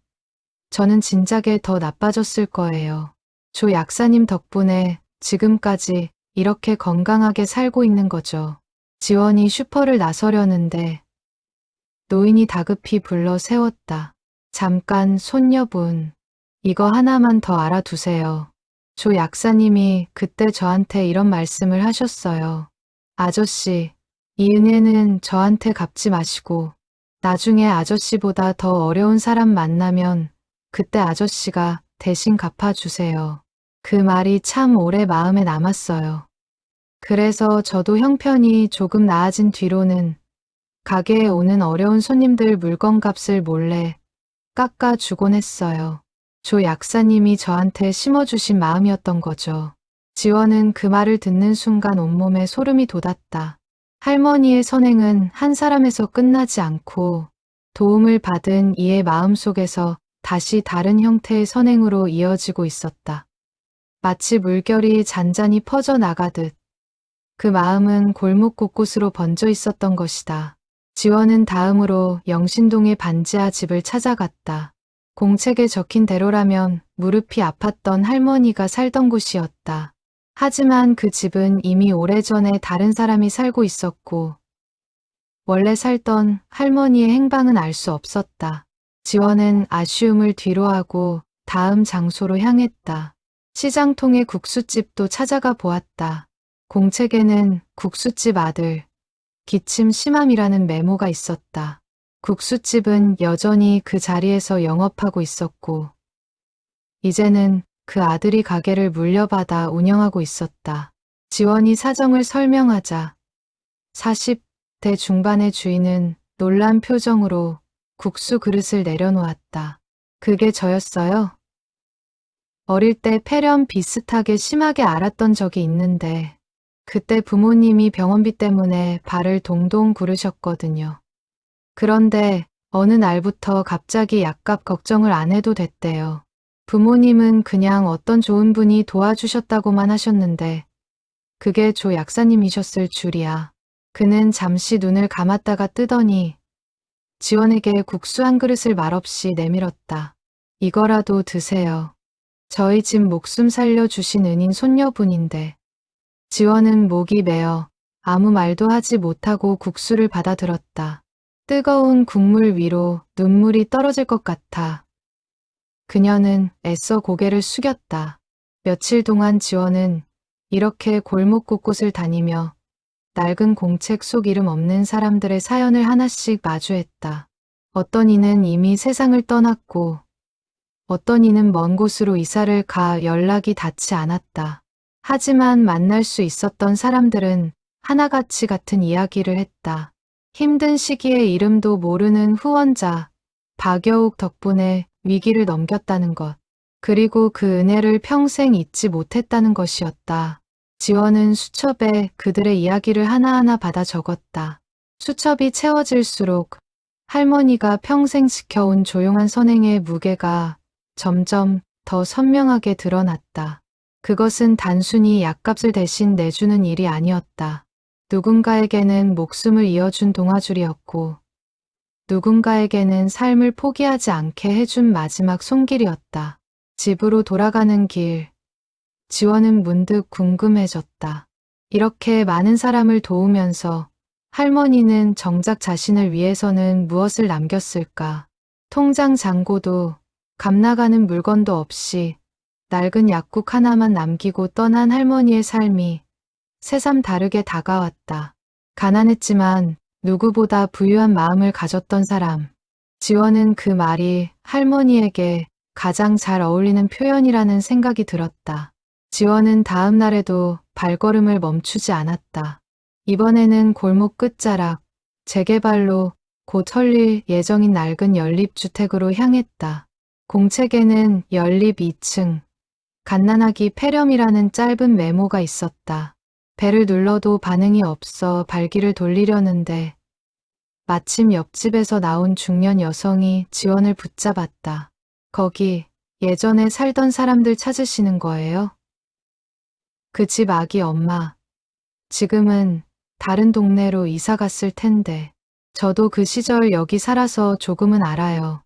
저는 진작에 더 나빠졌을 거예요. 조 약사님 덕분에 지금까지 이렇게 건강하게 살고 있는 거죠. 지원이 슈퍼를 나서려는데 노인이 다급히 불러 세웠다. 잠깐 손녀분, 이거 하나만 더 알아두세요. 조 약사님이 그때 저한테 이런 말씀을 하셨어요. 아저씨, 이 은혜는 저한테 갚지 마시고 나중에 아저씨보다 더 어려운 사람 만나면 그때 아저씨가 대신 갚아주세요. 그 말이 참 오래 마음에 남았어요. 그래서 저도 형편이 조금 나아진 뒤로는 가게에 오는 어려운 손님들 물건값을 몰래 깎아주곤 했어요. 조 약사님이 저한테 심어주신 마음이었던 거죠. 지원은 그 말을 듣는 순간 온몸에 소름이 돋았다. 할머니의 선행은 한 사람에서 끝나지 않고 도움을 받은 이의 마음속에서 다시 다른 형태의 선행으로 이어지고 있었다. 마치 물결이 잔잔히 퍼져나가듯 그 마음은 골목 곳곳으로 번져 있었던 것이다. 지원은 다음으로 영신동의 반지하 집을 찾아갔다. 공책에 적힌 대로라면 무릎이 아팠던 할머니가 살던 곳이었다. 하지만 그 집은 이미 오래전에 다른 사람이 살고 있었고 원래 살던 할머니의 행방은 알 수 없었다. 지원은 아쉬움을 뒤로하고 다음 장소로 향했다. 시장통의 국수집도 찾아가 보았다. 공책에는 국수집 아들, 기침 심함이라는 메모가 있었다. 국수집은 여전히 그 자리에서 영업하고 있었고 이제는 그 아들이 가게를 물려받아 운영하고 있었다. 지원이 사정을 설명하자 40대 중반의 주인은 놀란 표정으로 국수 그릇을 내려놓았다. 그게 저였어요? 어릴 때 폐렴 비슷하게 심하게 앓았던 적이 있는데 그때 부모님이 병원비 때문에 발을 동동 구르셨거든요. 그런데 어느 날부터 갑자기 약값 걱정을 안 해도 됐대요. 부모님은 그냥 어떤 좋은 분이 도와주셨다고만 하셨는데 그게 조 약사님이셨을 줄이야. 그는 잠시 눈을 감았다가 뜨더니 지원에게 국수 한 그릇을 말없이 내밀었다. 이거라도 드세요. 저희 집 목숨 살려주신 은인 손녀분인데. 지원은 목이 메어 아무 말도 하지 못하고 국수를 받아들었다. 뜨거운 국물 위로 눈물이 떨어질 것 같아. 그녀는 애써 고개를 숙였다. 며칠 동안 지원은 이렇게 골목 곳곳을 다니며 낡은 공책 속 이름 없는 사람들의 사연을 하나씩 마주했다. 어떤 이는 이미 세상을 떠났고 어떤 이는 먼 곳으로 이사를 가 연락이 닿지 않았다. 하지만 만날 수 있었던 사람들은 하나같이 같은 이야기를 했다. 힘든 시기에 이름도 모르는 후원자 박여욱 덕분에 위기를 넘겼다는 것, 그리고 그 은혜를 평생 잊지 못했다는 것이었다. 지원은 수첩에 그들의 이야기를 하나하나 받아 적었다. 수첩이 채워질수록 할머니가 평생 지켜온 조용한 선행의 무게가 점점 더 선명하게 드러났다. 그것은 단순히 약값을 대신 내주는 일이 아니었다. 누군가에게는 목숨을 이어준 동아줄이었고 누군가에게는 삶을 포기하지 않게 해준 마지막 손길이었다. 집으로 돌아가는 길, 지원은 문득 궁금해졌다. 이렇게 많은 사람을 도우면서 할머니는 정작 자신을 위해서는 무엇을 남겼을까? 통장 잔고도 값 나가는 물건도 없이 낡은 약국 하나만 남기고 떠난 할머니의 삶이 새삼 다르게 다가왔다. 가난했지만 누구보다 부유한 마음을 가졌던 사람. 지원은 그 말이 할머니에게 가장 잘 어울리는 표현이라는 생각이 들었다. 지원은 다음 날에도 발걸음을 멈추지 않았다. 이번에는 골목 끝자락, 재개발로 곧 설릴 예정인 낡은 연립주택으로 향했다. 공책에는 연립 2층, 갓난아기 폐렴이라는 짧은 메모가 있었다. 배를 눌러도 반응이 없어 발길을 돌리려는데 마침 옆집에서 나온 중년 여성이 지원을 붙잡았다. 거기 예전에 살던 사람들 찾으시는 거예요? 그 집 아기 엄마. 지금은 다른 동네로 이사 갔을 텐데. 저도 그 시절 여기 살아서 조금은 알아요.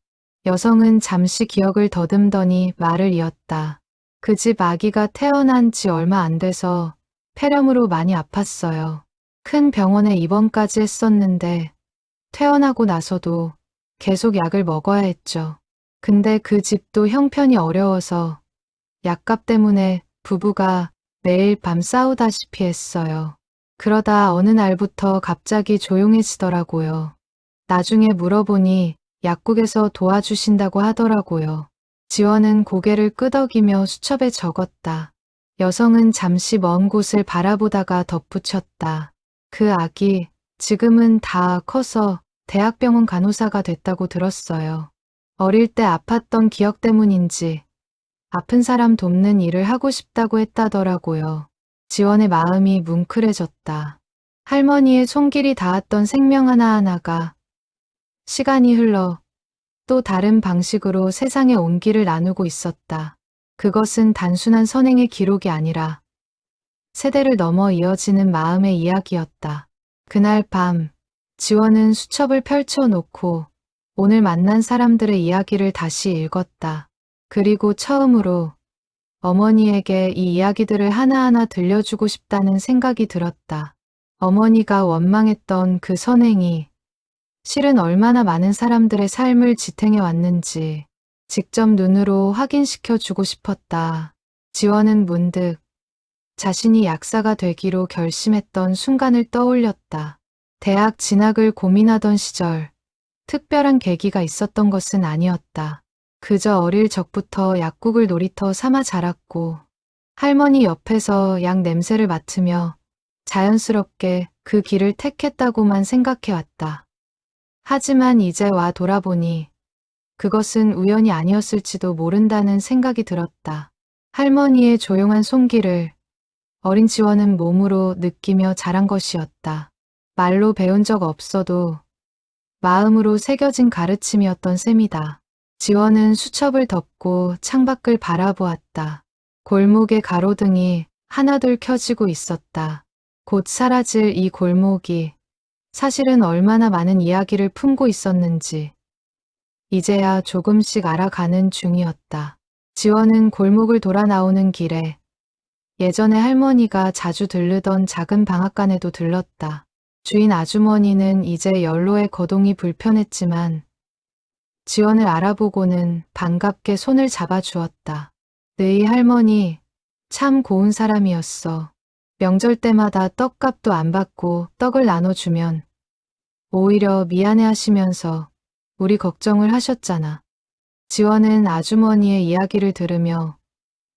여성은 잠시 기억을 더듬더니 말을 이었다. 그 집 아기가 태어난 지 얼마 안 돼서 폐렴으로 많이 아팠어요. 큰 병원에 입원까지 했었는데 퇴원하고 나서도 계속 약을 먹어야 했죠. 근데 그 집도 형편이 어려워서 약값 때문에 부부가 매일 밤 싸우다시피 했어요. 그러다 어느 날부터 갑자기 조용해지더라고요. 나중에 물어보니 약국에서 도와주신다고 하더라고요. 지원은 고개를 끄덕이며 수첩에 적었다. 여성은 잠시 먼 곳을 바라보다가 덧붙였다. 그 아기 지금은 다 커서 대학병원 간호사가 됐다고 들었어요. 어릴 때 아팠던 기억 때문인지 아픈 사람 돕는 일을 하고 싶다고 했다더라고요. 지원의 마음이 뭉클해졌다. 할머니의 손길이 닿았던 생명 하나하나가 시간이 흘러 또 다른 방식으로 세상의 온기를 나누고 있었다. 그것은 단순한 선행의 기록이 아니라 세대를 넘어 이어지는 마음의 이야기였다. 그날 밤, 지원은 수첩을 펼쳐놓고 오늘 만난 사람들의 이야기를 다시 읽었다. 그리고 처음으로 어머니에게 이 이야기들을 하나하나 들려주고 싶다는 생각이 들었다. 어머니가 원망했던 그 선행이 실은 얼마나 많은 사람들의 삶을 지탱해 왔는지 직접 눈으로 확인시켜 주고 싶었다. 지원은 문득 자신이 약사가 되기로 결심했던 순간을 떠올렸다. 대학 진학을 고민하던 시절 특별한 계기가 있었던 것은 아니었다. 그저 어릴 적부터 약국을 놀이터 삼아 자랐고 할머니 옆에서 약 냄새를 맡으며 자연스럽게 그 길을 택했다고만 생각해왔다. 하지만 이제 와 돌아보니 그것은 우연이 아니었을지도 모른다는 생각이 들었다. 할머니의 조용한 손길을 어린 지원은 몸으로 느끼며 자란 것이었다. 말로 배운 적 없어도 마음으로 새겨진 가르침이었던 셈이다. 지원은 수첩을 덮고 창밖을 바라보았다. 골목의 가로등이 하나둘 켜지고 있었다. 곧 사라질 이 골목이 사실은 얼마나 많은 이야기를 품고 있었는지 이제야 조금씩 알아가는 중이었다. 지원은 골목을 돌아 나오는 길에 예전에 할머니가 자주 들르던 작은 방앗간에도 들렀다. 주인 아주머니는 이제 연로의 거동이 불편했지만 지원을 알아보고는 반갑게 손을 잡아주었다. 너희 할머니 참 고운 사람이었어. 명절 때마다 떡값도 안 받고 떡을 나눠주면 오히려 미안해하시면서 우리 걱정을 하셨잖아. 지원은 아주머니의 이야기를 들으며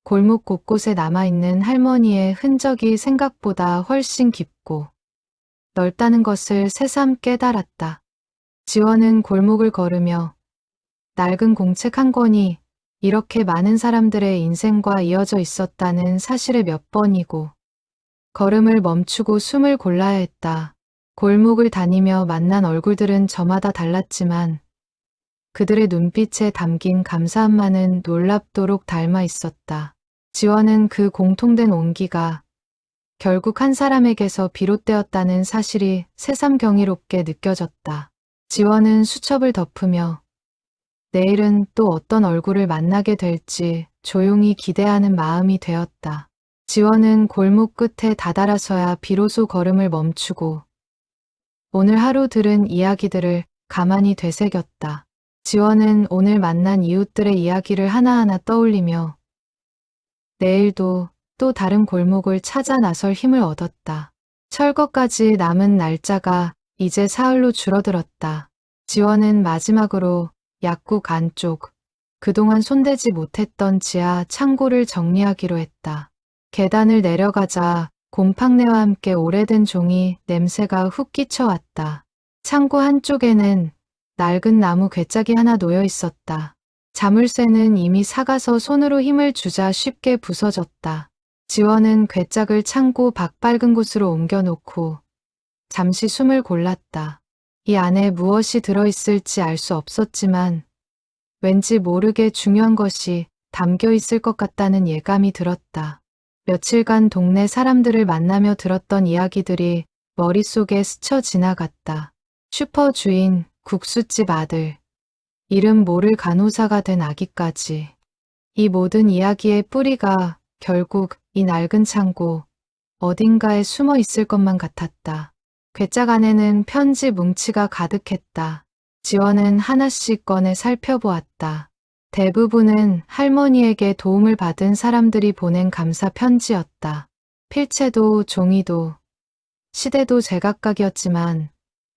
골목 곳곳에 남아있는 할머니의 흔적이 생각보다 훨씬 깊고 넓다는 것을 새삼 깨달았다. 지원은 골목을 걸으며 낡은 공책 한 권이 이렇게 많은 사람들의 인생과 이어져 있었다는 사실을 몇 번이고 걸음을 멈추고 숨을 골라야 했다. 골목을 다니며 만난 얼굴들은 저마다 달랐지만 그들의 눈빛에 담긴 감사함만은 놀랍도록 닮아 있었다. 지원은 그 공통된 온기가 결국 한 사람에게서 비롯되었다는 사실이 새삼 경이롭게 느껴졌다. 지원은 수첩을 덮으며 내일은 또 어떤 얼굴을 만나게 될지 조용히 기대하는 마음이 되었다. 지원은 골목 끝에 다다라서야 비로소 걸음을 멈추고 오늘 하루 들은 이야기들을 가만히 되새겼다. 지원은 오늘 만난 이웃들의 이야기를 하나하나 떠올리며 내일도 또 다른 골목을 찾아 나설 힘을 얻었다. 철거까지 남은 날짜가 이제 사흘로 줄어들었다. 지원은 마지막으로 약국 안쪽, 그동안 손대지 못했던 지하 창고를 정리하기로 했다. 계단을 내려가자 곰팡내와 함께 오래된 종이 냄새가 훅 끼쳐왔다. 창고 한쪽에는 낡은 나무 괴짝이 하나 놓여 있었다. 자물쇠는 이미 삭아서 손으로 힘을 주자 쉽게 부서졌다. 지원은 괴짝을 창고 밖 밝은 곳으로 옮겨놓고 잠시 숨을 골랐다. 이 안에 무엇이 들어있을지 알 수 없었지만 왠지 모르게 중요한 것이 담겨 있을 것 같다는 예감이 들었다. 며칠간 동네 사람들을 만나며 들었던 이야기들이 머릿속에 스쳐 지나갔다. 슈퍼 주인, 국수집 아들, 이름 모를 간호사가 된 아기까지. 이 모든 이야기의 뿌리가 결국 이 낡은 창고 어딘가에 숨어 있을 것만 같았다. 괴짝 안에는 편지 뭉치가 가득했다. 지원은 하나씩 꺼내 살펴보았다. 대부분은 할머니에게 도움을 받은 사람들이 보낸 감사 편지였다. 필체도 종이도 시대도 제각각이었지만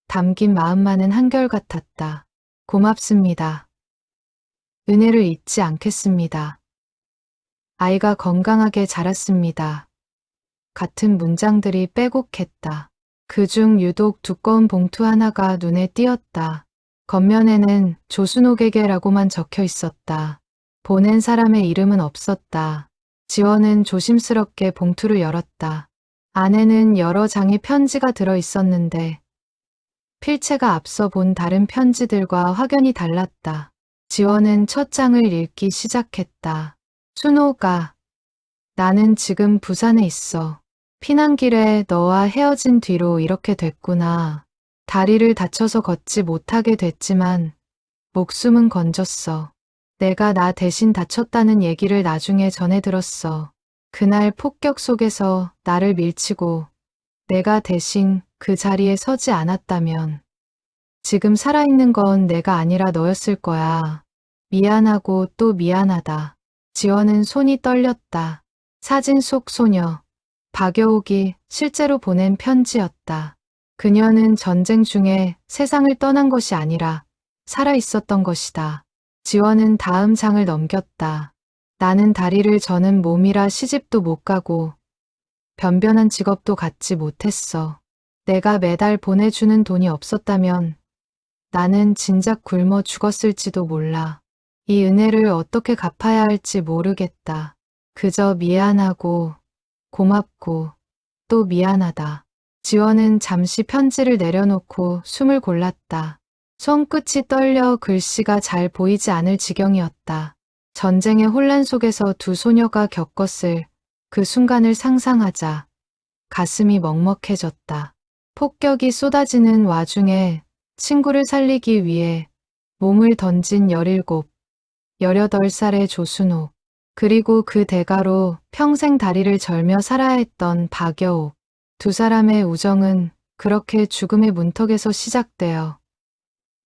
담긴 마음만은 한결같았다. 고맙습니다. 은혜를 잊지 않겠습니다. 아이가 건강하게 자랐습니다. 같은 문장들이 빼곡했다. 그중 유독 두꺼운 봉투 하나가 눈에 띄었다. 겉면에는 조순옥에게라고만 적혀 있었다. 보낸 사람의 이름은 없었다. 지원은 조심스럽게 봉투를 열었다. 안에는 여러 장의 편지가 들어 있었는데 필체가 앞서 본 다른 편지들과 확연히 달랐다. 지원은 첫 장을 읽기 시작했다. 순호가, 나는 지금 부산에 있어. 피난길에 너와 헤어진 뒤로 이렇게 됐구나. 다리를 다쳐서 걷지 못하게 됐지만 목숨은 건졌어. 내가 나 대신 다쳤다는 얘기를 나중에 전해 들었어. 그날 폭격 속에서 나를 밀치고 내가 대신 그 자리에 서지 않았다면 지금 살아있는 건 내가 아니라 너였을 거야. 미안하고 또 미안하다. 지원은 손이 떨렸다. 사진 속 소녀, 박여옥이 실제로 보낸 편지였다. 그녀는 전쟁 중에 세상을 떠난 것이 아니라 살아 있었던 것이다. 지원은 다음 장을 넘겼다. 나는 다리를 저는 몸이라 시집도 못 가고 변변한 직업도 갖지 못했어. 내가 매달 보내주는 돈이 없었다면 나는 진작 굶어 죽었을지도 몰라. 이 은혜를 어떻게 갚아야 할지 모르겠다. 그저 미안하고 고맙고 또 미안하다. 지원은 잠시 편지를 내려놓고 숨을 골랐다. 손끝이 떨려 글씨가 잘 보이지 않을 지경이었다. 전쟁의 혼란 속에서 두 소녀가 겪었을 그 순간을 상상하자 가슴이 먹먹해졌다. 폭격이 쏟아지는 와중에 친구를 살리기 위해 몸을 던진 17, 18살의 조순옥, 그리고 그 대가로 평생 다리를 절며 살아야 했던 박여옥. 두 사람의 우정은 그렇게 죽음의 문턱에서 시작되어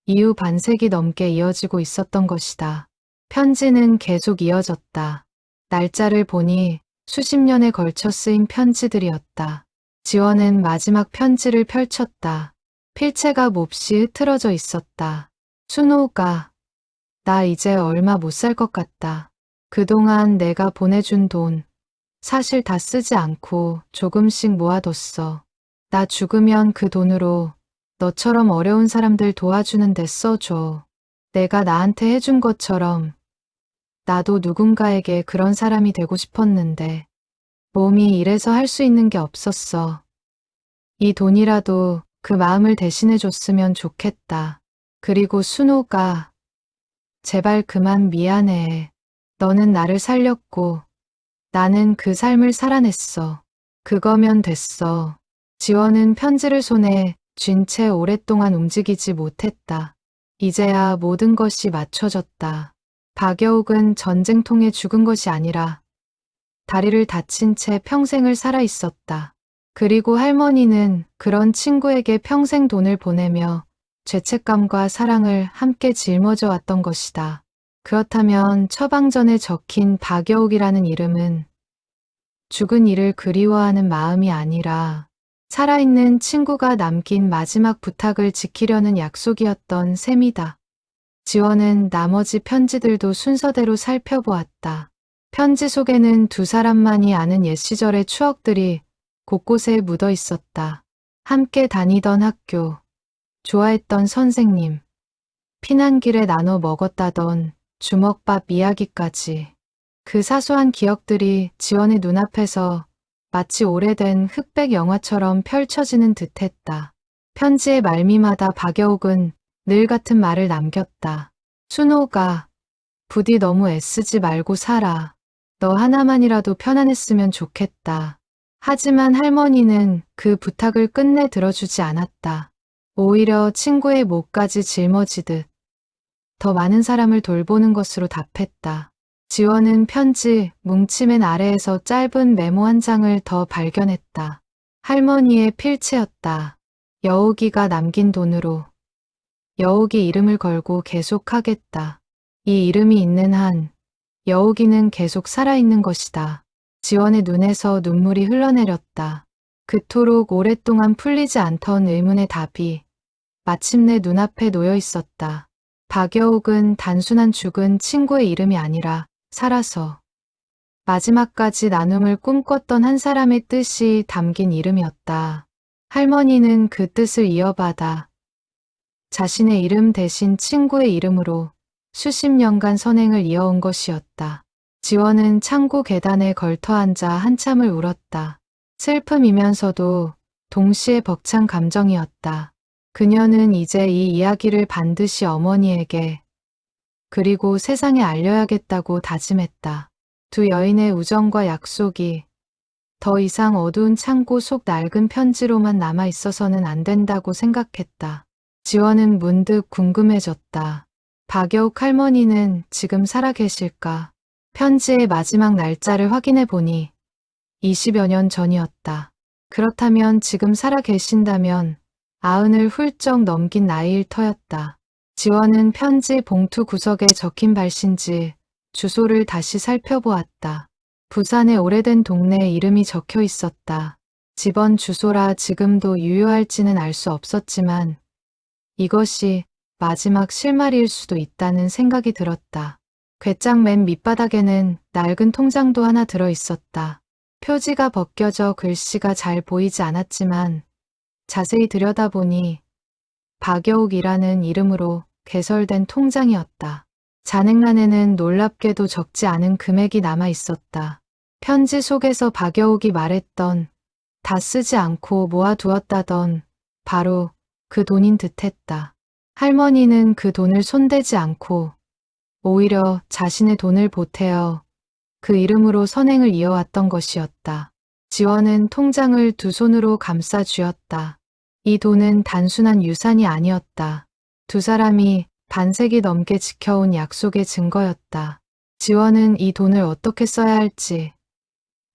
이후 반세기 넘게 이어지고 있었던 것이다. 편지는 계속 이어졌다. 날짜를 보니 수십 년에 걸쳐 쓰인 편지들이었다. 지원은 마지막 편지를 펼쳤다. 필체가 몹시 흐트러져 있었다. 순호가, 나 이제 얼마 못 살 것 같다. 그동안 내가 보내준 돈 사실 다 쓰지 않고 조금씩 모아뒀어. 나 죽으면 그 돈으로 너처럼 어려운 사람들 도와주는 데 써줘. 내가 나한테 해준 것처럼 나도 누군가에게 그런 사람이 되고 싶었는데 몸이 이래서 할 수 있는 게 없었어. 이 돈이라도 그 마음을 대신해줬으면 좋겠다. 그리고 순호가, 제발 그만 미안해. 너는 나를 살렸고 나는 그 삶을 살아냈어. 그거면 됐어. 지원은 편지를 손에 쥔 채 오랫동안 움직이지 못했다. 이제야 모든 것이 맞춰졌다. 박여옥은 전쟁통에 죽은 것이 아니라 다리를 다친 채 평생을 살아 있었다. 그리고 할머니는 그런 친구에게 평생 돈을 보내며 죄책감과 사랑을 함께 짊어져 왔던 것이다. 그렇다면 처방전에 적힌 박여옥이라는 이름은 죽은 이를 그리워하는 마음이 아니라 살아있는 친구가 남긴 마지막 부탁을 지키려는 약속이었던 셈이다. 지원은 나머지 편지들도 순서대로 살펴보았다. 편지 속에는 두 사람만이 아는 옛 시절의 추억들이 곳곳에 묻어 있었다. 함께 다니던 학교, 좋아했던 선생님, 피난길에 나눠 먹었다던 주먹밥 이야기까지. 그 사소한 기억들이 지원의 눈앞에서 마치 오래된 흑백 영화처럼 펼쳐지는 듯했다. 편지의 말미마다 박여옥은 늘 같은 말을 남겼다. 순호가, 부디 너무 애쓰지 말고 살아. 너 하나만이라도 편안했으면 좋겠다. 하지만 할머니는 그 부탁을 끝내 들어주지 않았다. 오히려 친구의 목까지 짊어지듯 더 많은 사람을 돌보는 것으로 답했다. 지원은 편지 뭉치맨 아래에서 짧은 메모 한 장을 더 발견했다. 할머니의 필체였다. 여우기가 남긴 돈으로 여우기 이름을 걸고 계속하겠다. 이 이름이 있는 한 여우기는 계속 살아있는 것이다. 지원의 눈에서 눈물이 흘러내렸다. 그토록 오랫동안 풀리지 않던 의문의 답이 마침내 눈앞에 놓여 있었다. 박여옥은 단순한 죽은 친구의 이름이 아니라 살아서 마지막까지 나눔을 꿈꿨던 한 사람의 뜻이 담긴 이름이었다. 할머니는 그 뜻을 이어받아 자신의 이름 대신 친구의 이름으로 수십 년간 선행을 이어온 것이었다. 지원은 창고 계단에 걸터앉아 한참을 울었다. 슬픔이면서도 동시에 벅찬 감정이었다. 그녀는 이제 이 이야기를 반드시 어머니에게 그리고 세상에 알려야겠다고 다짐했다. 두 여인의 우정과 약속이 더 이상 어두운 창고 속 낡은 편지로만 남아 있어서는 안 된다고 생각했다. 지원은 문득 궁금해졌다. 박여욱 할머니는 지금 살아계실까? 편지의 마지막 날짜를 확인해 보니 20여 년 전이었다. 그렇다면 지금 살아계신다면 90을 훌쩍 넘긴 나이일 터였다. 지원은 편지 봉투 구석에 적힌 발신지 주소를 다시 살펴보았다. 부산의 오래된 동네에 이름이 적혀 있었다. 집원 주소라 지금도 유효할지는 알 수 없었지만 이것이 마지막 실마리일 수도 있다는 생각이 들었다. 궤장 맨 밑바닥에는 낡은 통장도 하나 들어 있었다. 표지가 벗겨져 글씨가 잘 보이지 않았지만 자세히 들여다보니 박여욱이라는 이름으로 개설된 통장이었다. 잔액란에는 놀랍게도 적지 않은 금액이 남아 있었다. 편지 속에서 박여욱이 말했던 다 쓰지 않고 모아두었다던 바로 그 돈인 듯했다. 할머니는 그 돈을 손대지 않고 오히려 자신의 돈을 보태어 그 이름으로 선행을 이어왔던 것이었다. 지원은 통장을 두 손으로 감싸 쥐었다. 이 돈은 단순한 유산이 아니었다. 두 사람이 반세기 넘게 지켜온 약속의 증거였다. 지원은 이 돈을 어떻게 써야 할지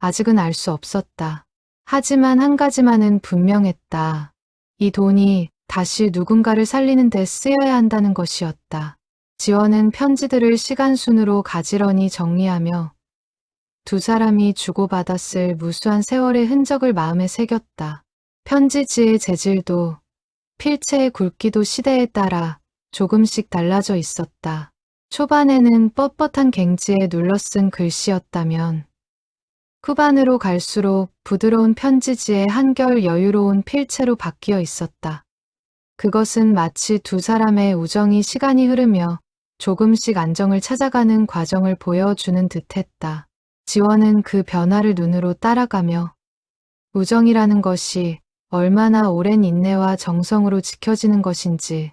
아직은 알 수 없었다. 하지만 한 가지만은 분명했다. 이 돈이 다시 누군가를 살리는 데 쓰여야 한다는 것이었다. 지원은 편지들을 시간순으로 가지런히 정리하며 두 사람이 주고받았을 무수한 세월의 흔적을 마음에 새겼다. 편지지의 재질도 필체의 굵기도 시대에 따라 조금씩 달라져 있었다. 초반에는 뻣뻣한 갱지에 눌러쓴 글씨였다면 후반으로 갈수록 부드러운 편지지에 한결 여유로운 필체로 바뀌어 있었다. 그것은 마치 두 사람의 우정이 시간이 흐르며 조금씩 안정을 찾아가는 과정을 보여주는 듯했다. 지원은 그 변화를 눈으로 따라가며 우정이라는 것이 얼마나 오랜 인내와 정성으로 지켜지는 것인지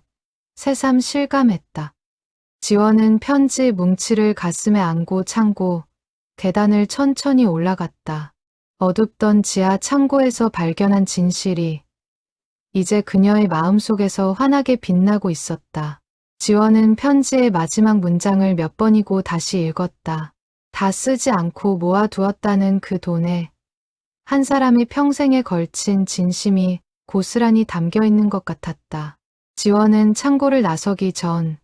새삼 실감했다. 지원은 편지 뭉치를 가슴에 안고 창고, 계단을 천천히 올라갔다. 어둡던 지하 창고에서 발견한 진실이 이제 그녀의 마음속에서 환하게 빛나고 있었다. 지원은 편지의 마지막 문장을 몇 번이고 다시 읽었다. 다 쓰지 않고 모아두었다는 그 돈에 한 사람의 평생에 걸친 진심이 고스란히 담겨 있는 것 같았다. 지원은 창고를 나서기 전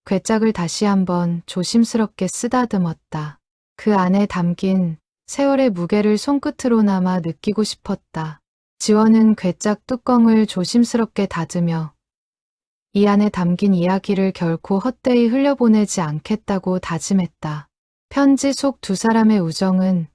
괴짝을 다시 한번 조심스럽게 쓰다듬었다. 그 안에 담긴 세월의 무게를 손끝으로나마 느끼고 싶었다. 지원은 괴짝 뚜껑을 조심스럽게 닫으며 이 안에 담긴 이야기를 결코 헛되이 흘려보내지 않겠다고 다짐했다. 편지 속 두 사람의 우정은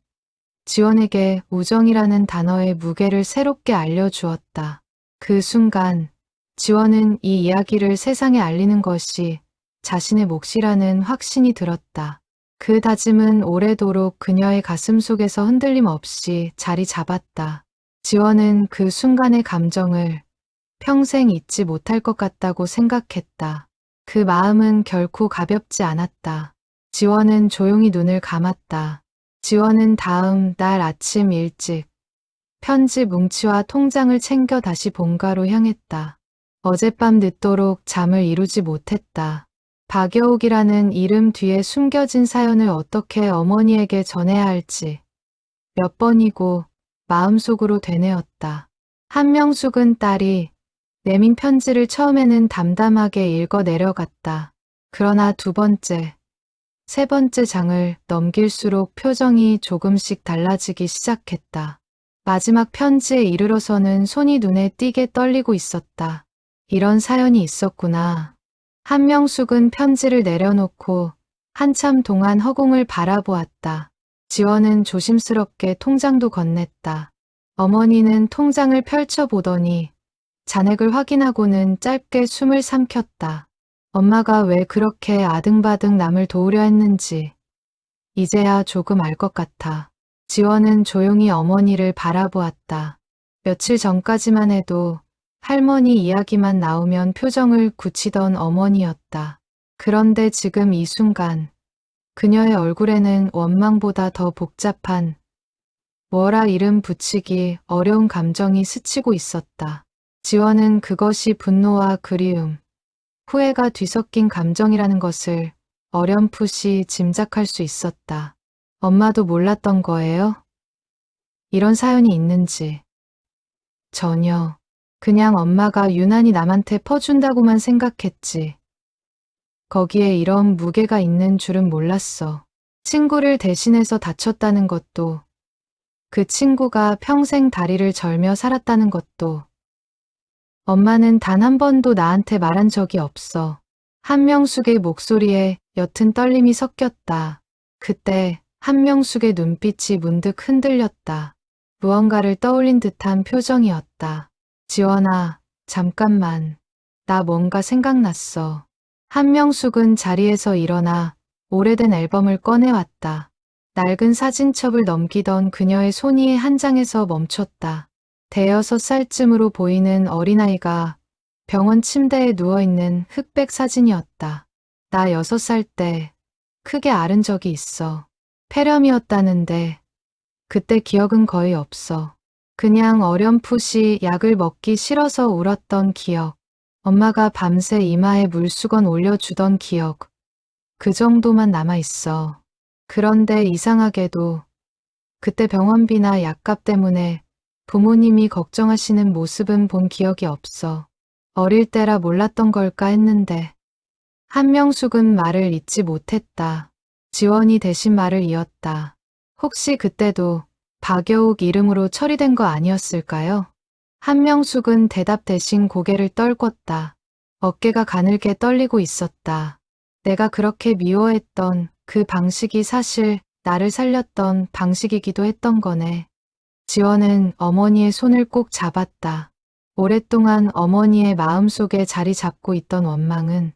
지원에게 우정이라는 단어의 무게를 새롭게 알려주었다. 그 순간 지원은 이 이야기를 세상에 알리는 것이 자신의 몫이라는 확신이 들었다. 그 다짐은 오래도록 그녀의 가슴 속에서 흔들림 없이 자리 잡았다. 지원은 그 순간의 감정을 평생 잊지 못할 것 같다고 생각했다. 그 마음은 결코 가볍지 않았다. 지원은 조용히 눈을 감았다. 지원은 다음 날 아침 일찍 편지 뭉치와 통장을 챙겨 다시 본가로 향했다. 어젯밤 늦도록 잠을 이루지 못했다. 박여옥이라는 이름 뒤에 숨겨진 사연을 어떻게 어머니에게 전해야 할지 몇 번이고 마음속으로 되뇌었다. 한명숙은 딸이 내민 편지를 처음에는 담담하게 읽어 내려갔다. 그러나 두 번째, 세 번째 장을 넘길수록 표정이 조금씩 달라지기 시작했다. 마지막 편지에 이르러서는 손이 눈에 띄게 떨리고 있었다. 이런 사연이 있었구나. 한명숙은 편지를 내려놓고 한참 동안 허공을 바라보았다. 지원은 조심스럽게 통장도 건넸다. 어머니는 통장을 펼쳐보더니 잔액을 확인하고는 짧게 숨을 삼켰다. 엄마가 왜 그렇게 아등바등 남을 도우려 했는지 이제야 조금 알 것 같아. 지원은 조용히 어머니를 바라보았다. 며칠 전까지만 해도 할머니 이야기만 나오면 표정을 굳히던 어머니였다. 그런데 지금 이 순간 그녀의 얼굴에는 원망보다 더 복잡한 뭐라 이름 붙이기 어려운 감정이 스치고 있었다. 지원은 그것이 분노와 그리움, 후회가 뒤섞인 감정이라는 것을 어렴풋이 짐작할 수 있었다. 엄마도 몰랐던 거예요? 이런 사연이 있는지. 전혀. 그냥 엄마가 유난히 남한테 퍼준다고만 생각했지. 거기에 이런 무게가 있는 줄은 몰랐어. 친구를 대신해서 다쳤다는 것도, 그 친구가 평생 다리를 절며 살았다는 것도, 엄마는 단 한 번도 나한테 말한 적이 없어. 한명숙의 목소리에 옅은 떨림이 섞였다. 그때 한명숙의 눈빛이 문득 흔들렸다. 무언가를 떠올린 듯한 표정이었다. 지원아, 잠깐만. 나 뭔가 생각났어. 한명숙은 자리에서 일어나 오래된 앨범을 꺼내왔다. 낡은 사진첩을 넘기던 그녀의 손이 한 장에서 멈췄다. 대여섯 살쯤으로 보이는 어린아이가 병원 침대에 누워있는 흑백 사진이었다. 나 6살 때 크게 앓은 적이 있어. 폐렴이었다는데 그때 기억은 거의 없어. 그냥 어렴풋이 약을 먹기 싫어서 울었던 기억. 엄마가 밤새 이마에 물수건 올려주던 기억. 그 정도만 남아있어. 그런데 이상하게도 그때 병원비나 약값 때문에 부모님이 걱정하시는 모습은 본 기억이 없어. 어릴 때라 몰랐던 걸까 했는데 한명숙은 말을 잇지 못했다. 지원이 대신 말을 이었다. 혹시 그때도 박여옥 이름으로 처리된 거 아니었을까요? 한명숙은 대답 대신 고개를 떨궜다. 어깨가 가늘게 떨리고 있었다. 내가 그렇게 미워했던 그 방식이 사실 나를 살렸던 방식이기도 했던 거네. 지원은 어머니의 손을 꼭 잡았다. 오랫동안 어머니의 마음속에 자리 잡고 있던 원망은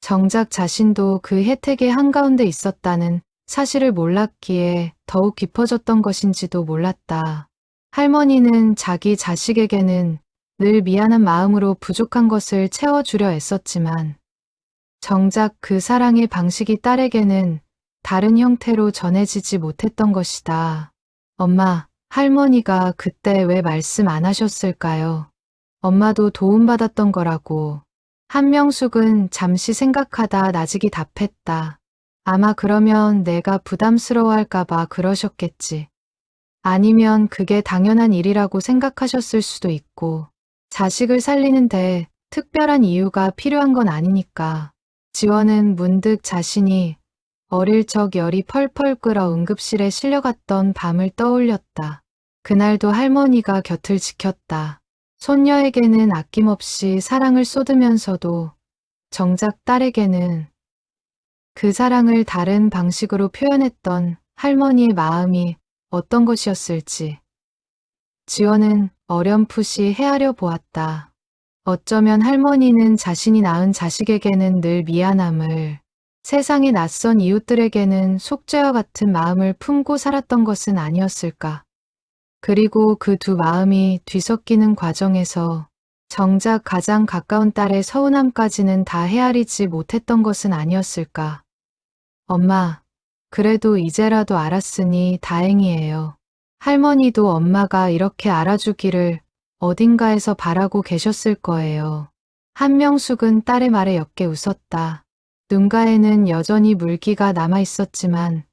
정작 자신도 그 혜택의 한가운데 있었다는 사실을 몰랐기에 더욱 깊어졌던 것인지도 몰랐다. 할머니는 자기 자식에게는 늘 미안한 마음으로 부족한 것을 채워주려 애썼지만 정작 그 사랑의 방식이 딸에게는 다른 형태로 전해지지 못했던 것이다. 엄마, 할머니가 그때 왜 말씀 안 하셨을까요? 엄마도 도움받았던 거라고. 한명숙은 잠시 생각하다 나직이 답했다. 아마 그러면 내가 부담스러워할까봐 그러셨겠지. 아니면 그게 당연한 일이라고 생각하셨을 수도 있고, 자식을 살리는데 특별한 이유가 필요한 건 아니니까. 지원은 문득 자신이 어릴 적 열이 펄펄 끓어 응급실에 실려갔던 밤을 떠올렸다. 그날도 할머니가 곁을 지켰다. 손녀에게는 아낌없이 사랑을 쏟으면서도 정작 딸에게는 그 사랑을 다른 방식으로 표현했던 할머니의 마음이 어떤 것이었을지. 지원은 어렴풋이 헤아려 보았다. 어쩌면 할머니는 자신이 낳은 자식에게는 늘 미안함을, 세상의 낯선 이웃들에게는 속죄와 같은 마음을 품고 살았던 것은 아니었을까. 그리고 그 두 마음이 뒤섞이는 과정에서 정작 가장 가까운 딸의 서운함까지는 다 헤아리지 못했던 것은 아니었을까. 엄마, 그래도 이제라도 알았으니 다행이에요. 할머니도 엄마가 이렇게 알아주기를 어딘가에서 바라고 계셨을 거예요. 한명숙은 딸의 말에 옅게 웃었다. 눈가에는 여전히 물기가 남아 있었지만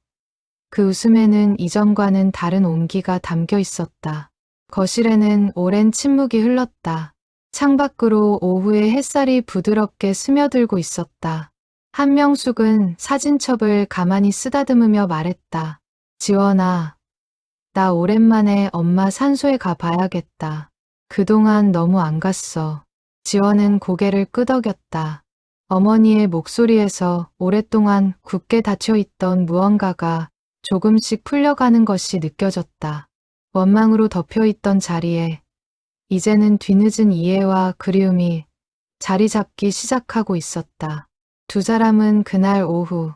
그 웃음에는 이전과는 다른 온기가 담겨 있었다. 거실에는 오랜 침묵이 흘렀다. 창밖으로 오후의 햇살이 부드럽게 스며들고 있었다. 한명숙은 사진첩을 가만히 쓰다듬으며 말했다. 지원아, 나 오랜만에 엄마 산소에 가봐야겠다. 그동안 너무 안 갔어. 지원은 고개를 끄덕였다. 어머니의 목소리에서 오랫동안 굳게 닫혀있던 무언가가 조금씩 풀려가는 것이 느껴졌다. 원망으로 덮여있던 자리에 이제는 뒤늦은 이해와 그리움이 자리 잡기 시작하고 있었다. 두 사람은 그날 오후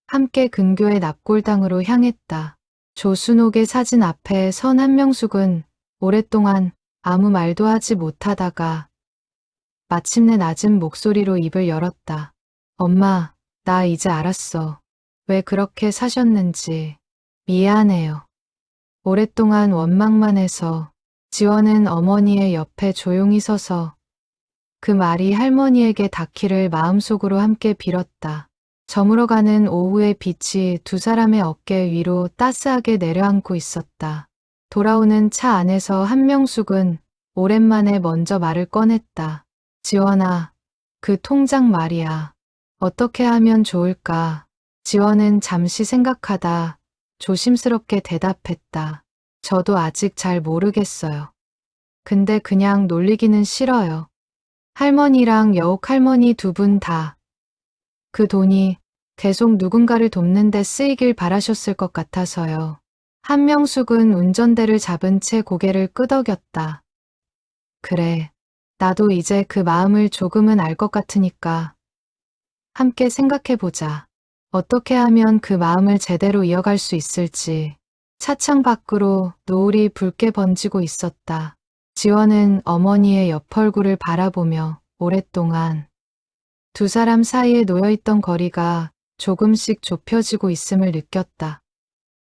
함께 근교의 납골당으로 향했다. 조순옥의 사진 앞에 선 한명숙은 오랫동안 아무 말도 하지 못하다가 마침내 낮은 목소리로 입을 열었다. 엄마, 나 이제 알았어. 왜 그렇게 사셨는지. 미안해요. 오랫동안 원망만 해서. 지원은 어머니의 옆에 조용히 서서 그 말이 할머니에게 닿기를 마음속으로 함께 빌었다. 저물어가는 오후의 빛이 두 사람의 어깨 위로 따스하게 내려앉고 있었다. 돌아오는 차 안에서 한명숙은 오랜만에 먼저 말을 꺼냈다. 지원아, 그 통장 말이야. 어떻게 하면 좋을까? 지원은 잠시 생각하다 조심스럽게 대답했다. 저도 아직 잘 모르겠어요. 근데 그냥 놀리기는 싫어요. 할머니랑 여옥 할머니 두 분 다 그 돈이 계속 누군가를 돕는 데 쓰이길 바라셨을 것 같아서요. 한명숙은 운전대를 잡은 채 고개를 끄덕였다. 그래, 나도 이제 그 마음을 조금은 알 것 같으니까 함께 생각해보자. 어떻게 하면 그 마음을 제대로 이어갈 수 있을지. 차창 밖으로 노을이 붉게 번지고 있었다. 지원은 어머니의 옆얼굴을 바라보며 오랫동안 두 사람 사이에 놓여있던 거리가 조금씩 좁혀지고 있음을 느꼈다.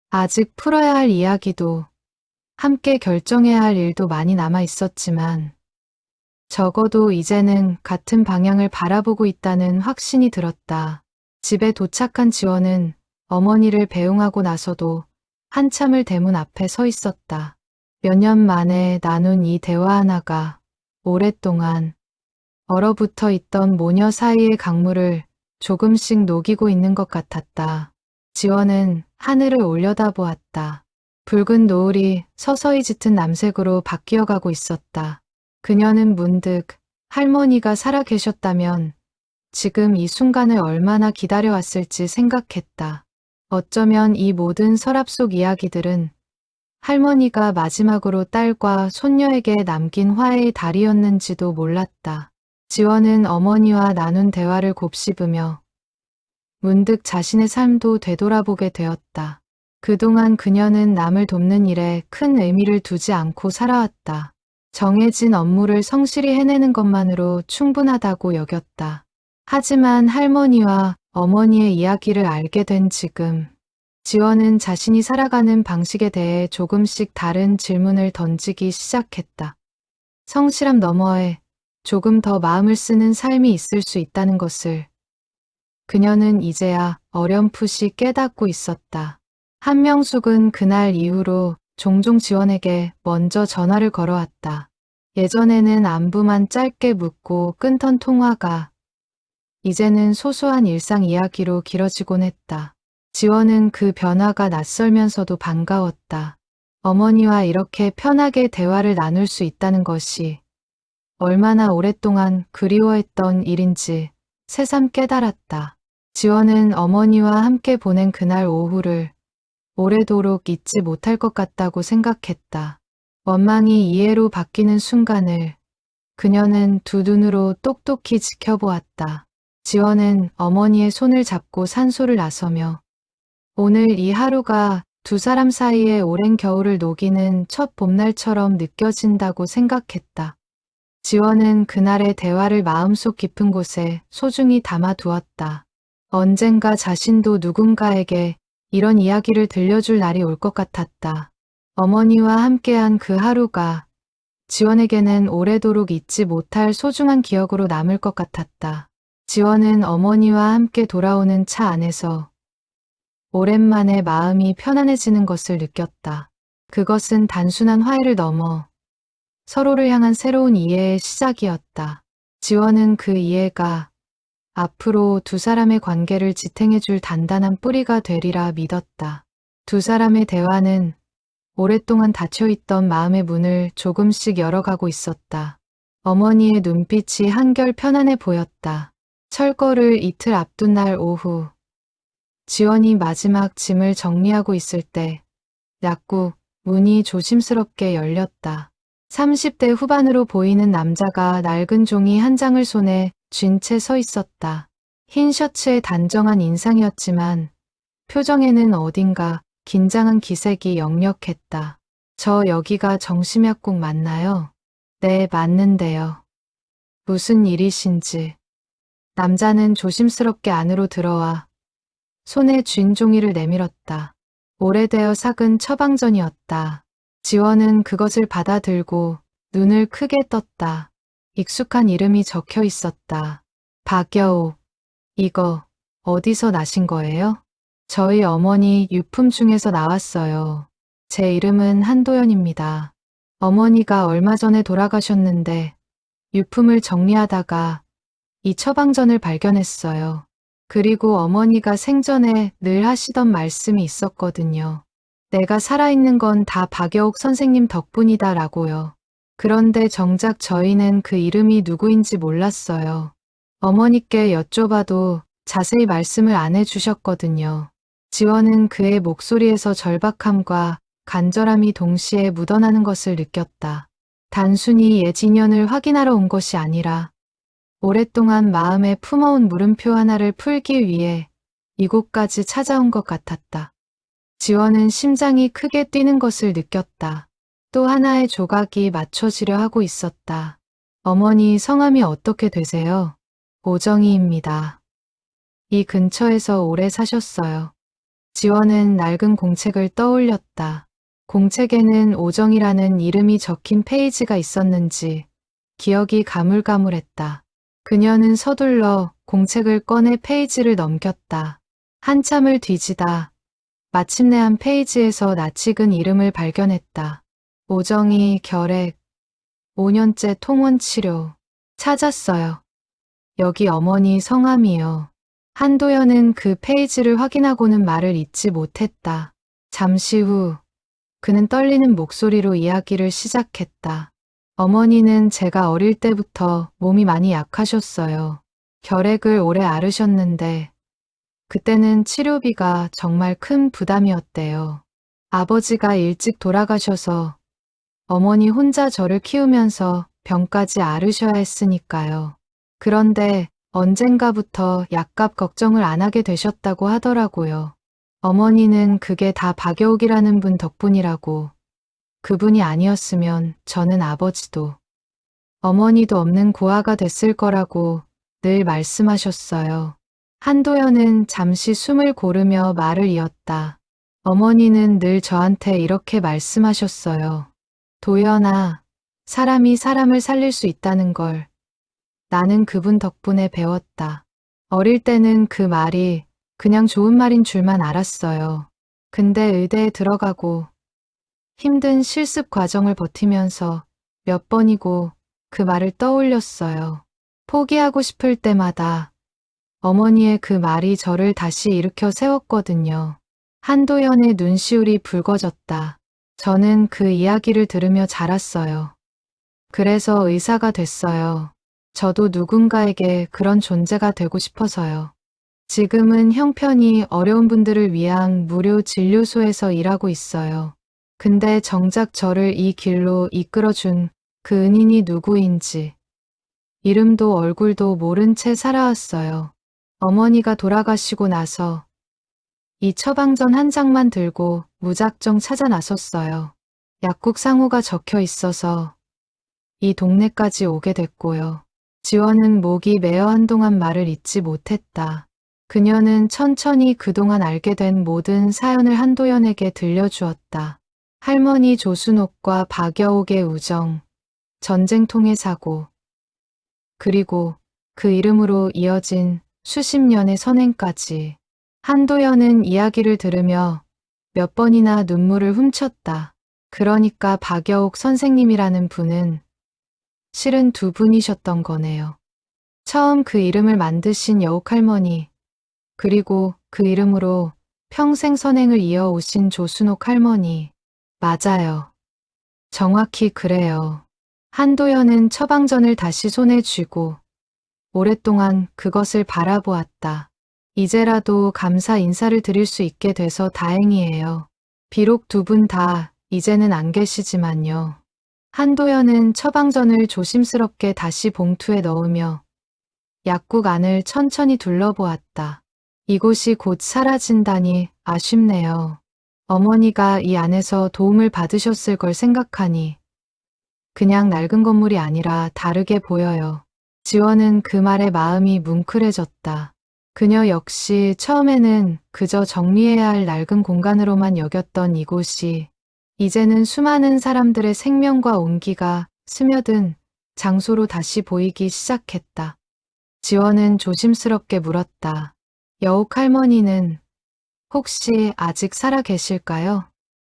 아직 풀어야 할 이야기도 함께 결정해야 할 일도 많이 남아 있었지만 적어도 이제는 같은 방향을 바라보고 있다는 확신이 들었다. 집에 도착한 지원은 어머니를 배웅하고 나서도 한참을 대문 앞에 서 있었다. 몇 년 만에 나눈 이 대화 하나가 오랫동안 얼어붙어 있던 모녀 사이의 강물을 조금씩 녹이고 있는 것 같았다. 지원은 하늘을 올려다보았다. 붉은 노을이 서서히 짙은 남색으로 바뀌어가고 있었다. 그녀는 문득 할머니가 살아 계셨다면 지금 이 순간을 얼마나 기다려왔을지 생각했다. 어쩌면 이 모든 서랍 속 이야기들은 할머니가 마지막으로 딸과 손녀에게 남긴 화해의 달이었는지도 몰랐다. 지원은 어머니와 나눈 대화를 곱씹으며 문득 자신의 삶도 되돌아보게 되었다. 그동안 그녀는 남을 돕는 일에 큰 의미를 두지 않고 살아왔다. 정해진 업무를 성실히 해내는 것만으로 충분하다고 여겼다. 하지만 할머니와 어머니의 이야기를 알게 된 지금, 지원은 자신이 살아가는 방식에 대해 조금씩 다른 질문을 던지기 시작했다. 성실함 너머에 조금 더 마음을 쓰는 삶이 있을 수 있다는 것을 그녀는 이제야 어렴풋이 깨닫고 있었다. 한명숙은 그날 이후로 종종 지원에게 먼저 전화를 걸어왔다. 예전에는 안부만 짧게 묻고 끊던 통화가 이제는 소소한 일상 이야기로 길어지곤 했다. 지원은 그 변화가 낯설면서도 반가웠다. 어머니와 이렇게 편하게 대화를 나눌 수 있다는 것이 얼마나 오랫동안 그리워했던 일인지 새삼 깨달았다. 지원은 어머니와 함께 보낸 그날 오후를 오래도록 잊지 못할 것 같다고 생각했다. 원망이 이해로 바뀌는 순간을 그녀는 두 눈으로 똑똑히 지켜보았다. 지원은 어머니의 손을 잡고 산소를 나서며 오늘 이 하루가 두 사람 사이의 오랜 겨울을 녹이는 첫 봄날처럼 느껴진다고 생각했다. 지원은 그날의 대화를 마음속 깊은 곳에 소중히 담아두었다. 언젠가 자신도 누군가에게 이런 이야기를 들려줄 날이 올 것 같았다. 어머니와 함께한 그 하루가 지원에게는 오래도록 잊지 못할 소중한 기억으로 남을 것 같았다. 지원은 어머니와 함께 돌아오는 차 안에서 오랜만에 마음이 편안해지는 것을 느꼈다. 그것은 단순한 화해를 넘어 서로를 향한 새로운 이해의 시작이었다. 지원은 그 이해가 앞으로 두 사람의 관계를 지탱해줄 단단한 뿌리가 되리라 믿었다. 두 사람의 대화는 오랫동안 닫혀있던 마음의 문을 조금씩 열어가고 있었다. 어머니의 눈빛이 한결 편안해 보였다. 철거를 이틀 앞둔 날 오후, 지원이 마지막 짐을 정리하고 있을 때 약국 문이 조심스럽게 열렸다. 30대 후반으로 보이는 남자가 낡은 종이 한 장을 손에 쥔 채 서 있었다. 흰 셔츠에 단정한 인상이었지만 표정에는 어딘가 긴장한 기색이 역력했다. 저 여기가 정심약국 맞나요? 네, 맞는데요. 무슨 일이신지. 남자는 조심스럽게 안으로 들어와 손에 쥔 종이를 내밀었다. 오래되어 삭은 처방전이었다. 지원은 그것을 받아들고 눈을 크게 떴다. 익숙한 이름이 적혀 있었다. 박여옥. 이거 어디서 나신 거예요? 저희 어머니 유품 중에서 나왔어요. 제 이름은 한도연입니다. 어머니가 얼마 전에 돌아가셨는데 유품을 정리하다가 이 처방전을 발견했어요. 그리고 어머니가 생전에 늘 하시던 말씀이 있었거든요. 내가 살아있는 건 다 박여옥 선생님 덕분이다라고요. 그런데 정작 저희는 그 이름이 누구인지 몰랐어요. 어머니께 여쭤봐도 자세히 말씀을 안 해주셨거든요. 지원은 그의 목소리에서 절박함과 간절함이 동시에 묻어나는 것을 느꼈다. 단순히 옛 인연을 확인하러 온 것이 아니라 오랫동안 마음에 품어온 물음표 하나를 풀기 위해 이곳까지 찾아온 것 같았다. 지원은 심장이 크게 뛰는 것을 느꼈다. 또 하나의 조각이 맞춰지려 하고 있었다. 어머니 성함이 어떻게 되세요? 오정희입니다. 이 근처에서 오래 사셨어요. 지원은 낡은 공책을 떠올렸다. 공책에는 오정희라는 이름이 적힌 페이지가 있었는지 기억이 가물가물했다. 그녀는 서둘러 공책을 꺼내 페이지를 넘겼다. 한참을 뒤지다 마침내 한 페이지에서 낯익은 이름을 발견했다. 오정희 결핵 5년째 통원 치료 찾았어요. 여기 어머니 성함이요. 한도연은 그 페이지를 확인하고는 말을 잇지 못했다. 잠시 후 그는 떨리는 목소리로 이야기를 시작했다. 어머니는 제가 어릴 때부터 몸이 많이 약하셨어요. 결핵을 오래 앓으셨는데 그때는 치료비가 정말 큰 부담이었대요. 아버지가 일찍 돌아가셔서 어머니 혼자 저를 키우면서 병까지 앓으셔야 했으니까요. 그런데 언젠가부터 약값 걱정을 안 하게 되셨다고 하더라고요. 어머니는 그게 다 박여옥이라는 분 덕분이라고. 그분이 아니었으면 저는 아버지도 어머니도 없는 고아가 됐을 거라고 늘 말씀하셨어요. 한도연은 잠시 숨을 고르며 말을 이었다. 어머니는 늘 저한테 이렇게 말씀하셨어요. 도연아, 사람이 사람을 살릴 수 있다는 걸 나는 그분 덕분에 배웠다. 어릴 때는 그 말이 그냥 좋은 말인 줄만 알았어요. 근데 의대에 들어가고 힘든 실습 과정을 버티면서 몇 번이고 그 말을 떠올렸어요. 포기하고 싶을 때마다 어머니의 그 말이 저를 다시 일으켜 세웠거든요. 한도연의 눈시울이 붉어졌다. 저는 그 이야기를 들으며 자랐어요. 그래서 의사가 됐어요. 저도 누군가에게 그런 존재가 되고 싶어서요. 지금은 형편이 어려운 분들을 위한 무료 진료소에서 일하고 있어요. 근데 정작 저를 이 길로 이끌어준 그 은인이 누구인지 이름도 얼굴도 모른 채 살아왔어요. 어머니가 돌아가시고 나서 이 처방전 한 장만 들고 무작정 찾아 나섰어요. 약국 상호가 적혀 있어서 이 동네까지 오게 됐고요. 지원은 목이 메어 한동안 말을 잇지 못했다. 그녀는 천천히 그동안 알게 된 모든 사연을 한도연에게 들려주었다. 할머니 조순옥과 박여옥의 우정, 전쟁통의 사고, 그리고 그 이름으로 이어진 수십 년의 선행까지. 한도연은 이야기를 들으며 몇 번이나 눈물을 훔쳤다. 그러니까 박여옥 선생님이라는 분은 실은 두 분이셨던 거네요. 처음 그 이름을 만드신 여옥 할머니, 그리고 그 이름으로 평생 선행을 이어오신 조순옥 할머니. 맞아요. 정확히 그래요. 한도연은 처방전을 다시 손에 쥐고 오랫동안 그것을 바라보았다. 이제라도 감사 인사를 드릴 수 있게 돼서 다행이에요. 비록 두 분 다 이제는 안 계시지만요. 한도연은 처방전을 조심스럽게 다시 봉투에 넣으며 약국 안을 천천히 둘러보았다. 이곳이 곧 사라진다니 아쉽네요. 어머니가 이 안에서 도움을 받으셨을 걸 생각하니 그냥 낡은 건물이 아니라 다르게 보여요. 지원은 그 말에 마음이 뭉클해졌다. 그녀 역시 처음에는 그저 정리해야 할 낡은 공간으로만 여겼던 이곳이 이제는 수많은 사람들의 생명과 온기가 스며든 장소로 다시 보이기 시작했다. 지원은 조심스럽게 물었다. 여옥 할머니는 혹시 아직 살아 계실까요?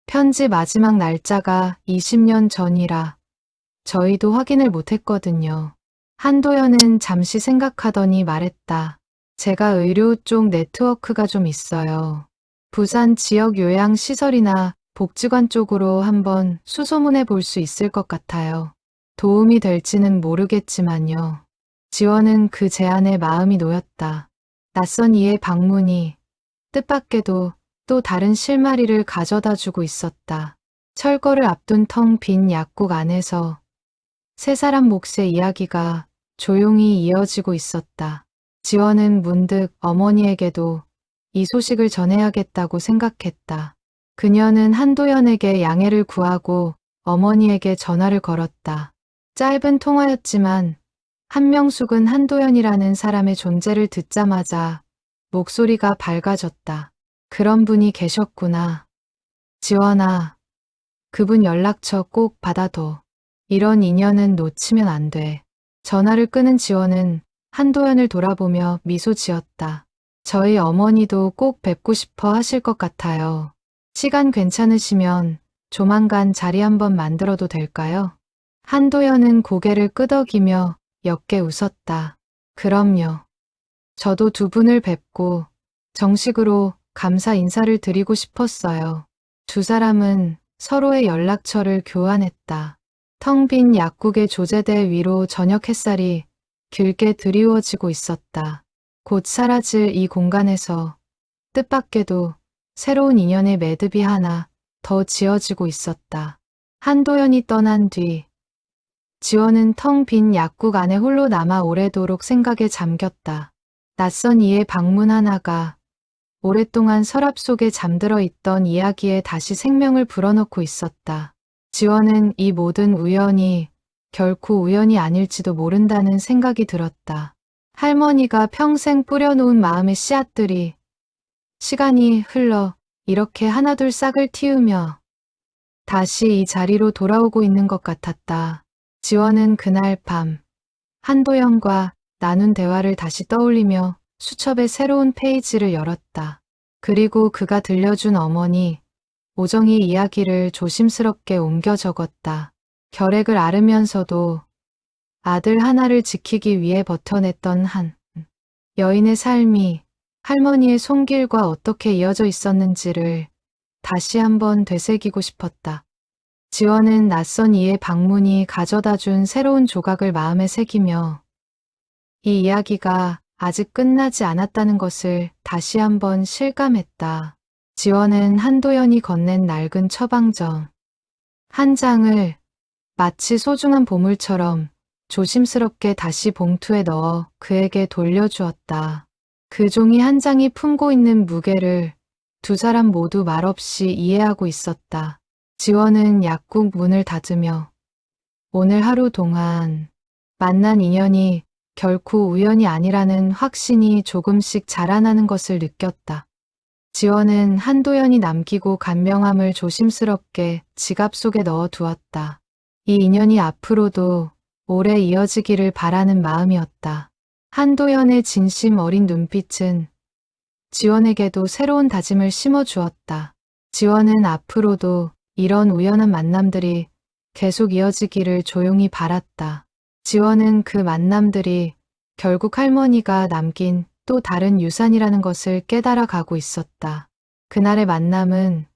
편지 마지막 날짜가 20년 전이라 저희도 확인을 못했거든요. 한도연은 잠시 생각하더니 말했다. 제가 의료 쪽 네트워크가 좀 있어요. 부산 지역 요양시설이나 복지관 쪽으로 한번 수소문해 볼 수 있을 것 같아요. 도움이 될지는 모르겠지만요. 지원은 그 제안에 마음이 놓였다. 낯선 이의 방문이 뜻밖에도 또 다른 실마리를 가져다 주고 있었다. 철거를 앞둔 텅 빈 약국 안에서 세 사람 몫의 이야기가 조용히 이어지고 있었다. 지원은 문득 어머니에게도 이 소식을 전해야겠다고 생각했다. 그녀는 한도연에게 양해를 구하고 어머니에게 전화를 걸었다. 짧은 통화였지만 한명숙은 한도연이라는 사람의 존재를 듣자마자 목소리가 밝아졌다. 그런 분이 계셨구나. 지원아, 그분 연락처 꼭 받아둬. 이런 인연은 놓치면 안 돼. 전화를 끊은 지원은 한도연을 돌아보며 미소 지었다. 저희 어머니도 꼭 뵙고 싶어 하실 것 같아요. 시간 괜찮으시면 조만간 자리 한번 만들어도 될까요? 한도연은 고개를 끄덕이며 옅게 웃었다. 그럼요. 저도 두 분을 뵙고 정식으로 감사 인사를 드리고 싶었어요. 두 사람은 서로의 연락처를 교환했다. 텅 빈 약국의 조제대 위로 저녁 햇살이 길게 드리워지고 있었다. 곧 사라질 이 공간에서 뜻밖에도 새로운 인연의 매듭이 하나 더 지어지고 있었다. 한도연이 떠난 뒤 지원은 텅 빈 약국 안에 홀로 남아 오래도록 생각에 잠겼다. 낯선 이의 방문 하나가 오랫동안 서랍 속에 잠들어 있던 이야기에 다시 생명을 불어넣고 있었다. 지원은 이 모든 우연이 결코 우연이 아닐지도 모른다는 생각이 들었다. 할머니가 평생 뿌려놓은 마음의 씨앗들이 시간이 흘러 이렇게 하나둘 싹을 틔우며 다시 이 자리로 돌아오고 있는 것 같았다. 지원은 그날 밤 한도연과 나눈 대화를 다시 떠올리며 수첩의 새로운 페이지를 열었다. 그리고 그가 들려준 어머니 오정희 이야기를 조심스럽게 옮겨 적었다. 결핵을 앓으면서도 아들 하나를 지키기 위해 버텨냈던 한 여인의 삶이 할머니의 손길과 어떻게 이어져 있었는지를 다시 한번 되새기고 싶었다. 지원은 낯선 이의 방문이 가져다준 새로운 조각을 마음에 새기며 이 이야기가 아직 끝나지 않았다는 것을 다시 한번 실감했다. 지원은 한도연이 건넨 낡은 처방전 한 장을 마치 소중한 보물처럼 조심스럽게 다시 봉투에 넣어 그에게 돌려주었다. 그 종이 한 장이 품고 있는 무게를 두 사람 모두 말없이 이해하고 있었다. 지원은 약국 문을 닫으며 오늘 하루 동안 만난 인연이 결코 우연이 아니라는 확신이 조금씩 자라나는 것을 느꼈다. 지원은 한도연이 남기고 간 명함을 조심스럽게 지갑 속에 넣어 두었다. 이 인연이 앞으로도 오래 이어지기를 바라는 마음이었다. 한도연의 진심 어린 눈빛은 지원에게도 새로운 다짐을 심어주었다. 지원은 앞으로도 이런 우연한 만남들이 계속 이어지기를 조용히 바랐다. 지원은 그 만남들이 결국 할머니가 남긴 또 다른 유산이라는 것을 깨달아 가고 있었다. 그날의 만남은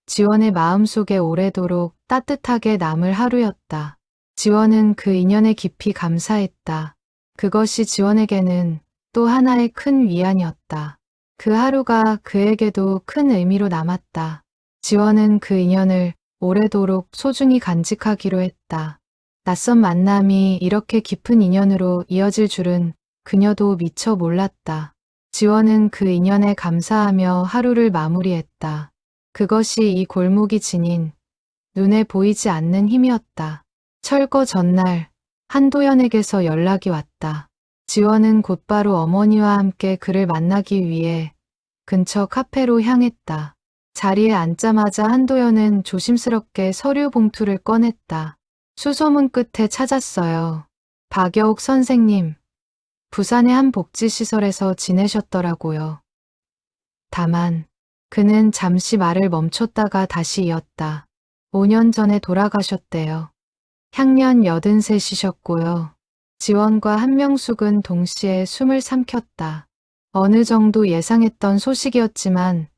지원의 마음속에 오래도록 따뜻하게 남을 하루였다. 지원은 그 인연에 깊이 감사했다. 그것이 지원에게는 또 하나의 큰 위안이었다. 그 하루가 그에게도 큰 의미로 남았다. 지원은 그 인연을 오래도록 소중히 간직하기로 했다. 낯선 만남이 이렇게 깊은 인연으로 이어질 줄은 그녀도 미처 몰랐다. 지원은 그 인연에 감사하며 하루를 마무리했다. 그것이 이 골목이 지닌 눈에 보이지 않는 힘이었다. 철거 전날 한도연에게서 연락이 왔다. 지원은 곧바로 어머니와 함께 그를 만나기 위해 근처 카페로 향했다. 자리에 앉자마자 한도연은 조심스럽게 서류 봉투를 꺼냈다. 수소문 끝에 찾았어요. 박여옥 선생님, 부산의 한 복지시설에서 지내셨더라고요. 다만 그는 잠시 말을 멈췄다가 다시 이었다. 5년 전에 돌아가셨대요. 향년 83이셨고요. 지원과 한명숙은 동시에 숨을 삼켰다. 어느 정도 예상했던 소식이었지만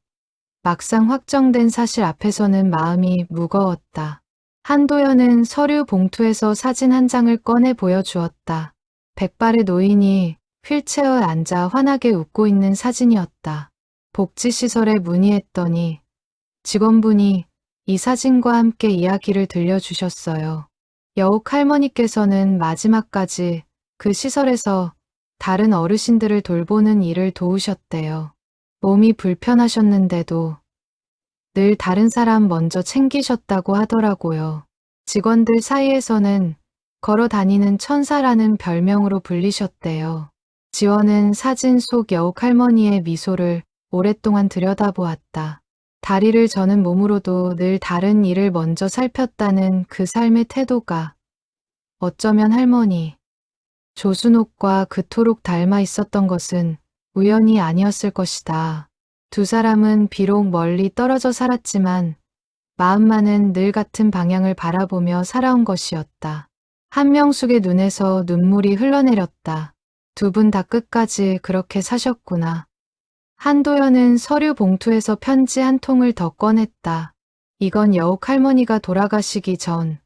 막상 확정된 사실 앞에서는 마음이 무거웠다. 한도연은 서류 봉투에서 사진 한 장을 꺼내 보여주었다. 백발의 노인이 휠체어에 앉아 환하게 웃고 있는 사진이었다. 복지시설에 문의했더니 직원분이 이 사진과 함께 이야기를 들려주셨어요. 여옥 할머니께서는 마지막까지 그 시설에서 다른 어르신들을 돌보는 일을 도우셨대요. 몸이 불편하셨는데도 늘 다른 사람 먼저 챙기셨다고 하더라고요. 직원들 사이에서는 걸어 다니는 천사라는 별명으로 불리셨대요. 지원은 사진 속 여옥 할머니의 미소를 오랫동안 들여다보았다. 다리를 저는 몸으로도 늘 다른 일을 먼저 살폈다는 그 삶의 태도가 어쩌면 할머니 조순옥과 그토록 닮아 있었던 것은 우연이 아니었을 것이다. 두 사람은 비록 멀리 떨어져 살았지만 마음만은 늘 같은 방향을 바라보며 살아온 것이었다. 한명숙의 눈에서 눈물이 흘러내렸다. 두 분 다 끝까지 그렇게 사셨구나. 한도연은 서류 봉투에서 편지 한 통을 더 꺼냈다. 이건 여옥 할머니가 돌아가시기 전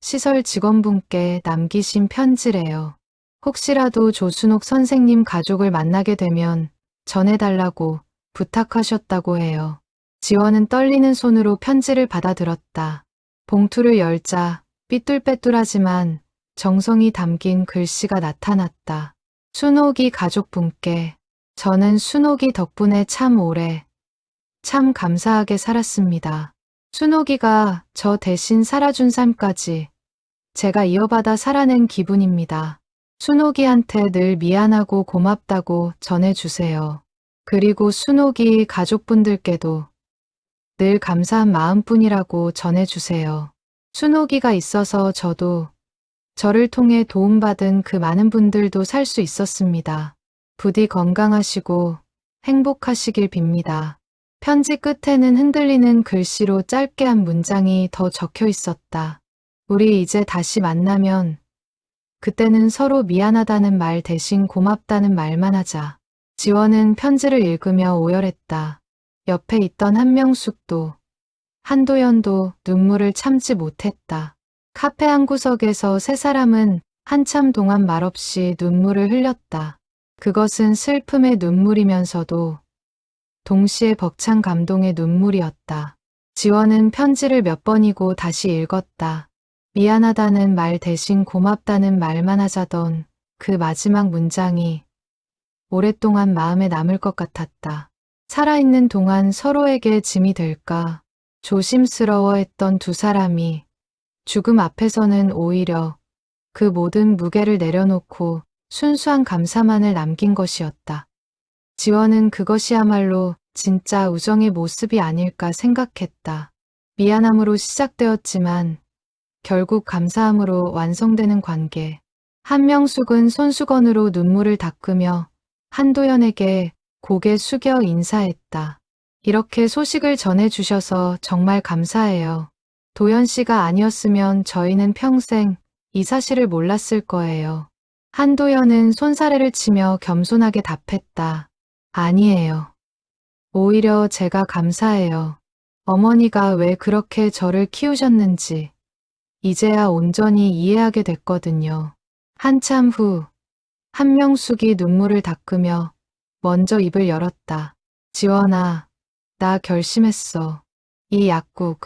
시설 직원분께 남기신 편지래요. 혹시라도 조순옥 선생님 가족을 만나게 되면 전해달라고 부탁하셨다고 해요. 지원은 떨리는 손으로 편지를 받아들었다. 봉투를 열자 삐뚤빼뚤하지만 정성이 담긴 글씨가 나타났다. 순옥이 가족분께 저는 순옥이 덕분에 참 오래, 참 감사하게 살았습니다. 순옥이가 저 대신 살아준 삶까지 제가 이어받아 살아낸 기분입니다. 순옥이한테 늘 미안하고 고맙다고 전해주세요. 그리고 순옥이 가족분들께도 늘 감사한 마음뿐이라고 전해주세요. 순옥이가 있어서 저도 저를 통해 도움받은 그 많은 분들도 살 수 있었습니다. 부디 건강하시고 행복하시길 빕니다. 편지 끝에는 흔들리는 글씨로 짧게 한 문장이 더 적혀 있었다. 우리 이제 다시 만나면 그때는 서로 미안하다는 말 대신 고맙다는 말만 하자. 지원은 편지를 읽으며 오열했다. 옆에 있던 한명숙도 한도연도 눈물을 참지 못했다. 카페 한 구석에서 세 사람은 한참 동안 말없이 눈물을 흘렸다. 그것은 슬픔의 눈물이면서도 동시에 벅찬 감동의 눈물이었다. 지원은 편지를 몇 번이고 다시 읽었다. 미안하다는 말 대신 고맙다는 말만 하자던 그 마지막 문장이 오랫동안 마음에 남을 것 같았다. 살아있는 동안 서로에게 짐이 될까 조심스러워했던 두 사람이 죽음 앞에서는 오히려 그 모든 무게를 내려놓고 순수한 감사만을 남긴 것이었다. 지원은 그것이야말로 진짜 우정의 모습이 아닐까 생각했다. 미안함으로 시작되었지만 결국 감사함으로 완성되는 관계. 한명숙은 손수건으로 눈물을 닦으며 한도연에게 고개 숙여 인사했다. 이렇게 소식을 전해주셔서 정말 감사해요. 도연 씨가 아니었으면 저희는 평생 이 사실을 몰랐을 거예요. 한도연은 손사래를 치며 겸손하게 답했다. 아니에요. 오히려 제가 감사해요. 어머니가 왜 그렇게 저를 키우셨는지 이제야 온전히 이해하게 됐거든요. 한참 후 한명숙이 눈물을 닦으며 먼저 입을 열었다. 지원아, 나 결심했어. 이 약국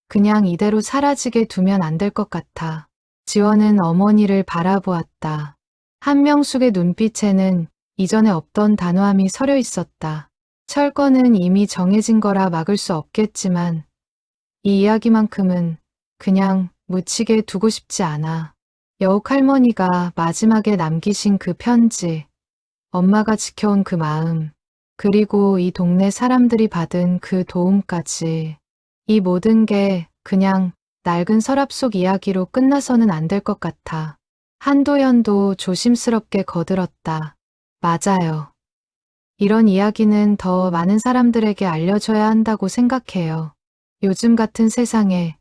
그냥 이대로 사라지게 두면 안 될 것 같아. 지원은 어머니를 바라보았다. 한명숙의 눈빛에는 이전에 없던 단호함이 서려 있었다. 철거는 이미 정해진 거라 막을 수 없겠지만 이 이야기만큼은 그냥 묻히게 두고 싶지 않아. 여욱 할머니가 마지막에 남기신 그 편지, 엄마가 지켜온 그 마음, 그리고 이 동네 사람들이 받은 그 도움까지. 이 모든 게 그냥 낡은 서랍 속 이야기로 끝나서는 안 될 것 같아. 한도연도 조심스럽게 거들었다. 맞아요. 이런 이야기는 더 많은 사람들에게 알려줘야 한다고 생각해요. 요즘 같은 세상에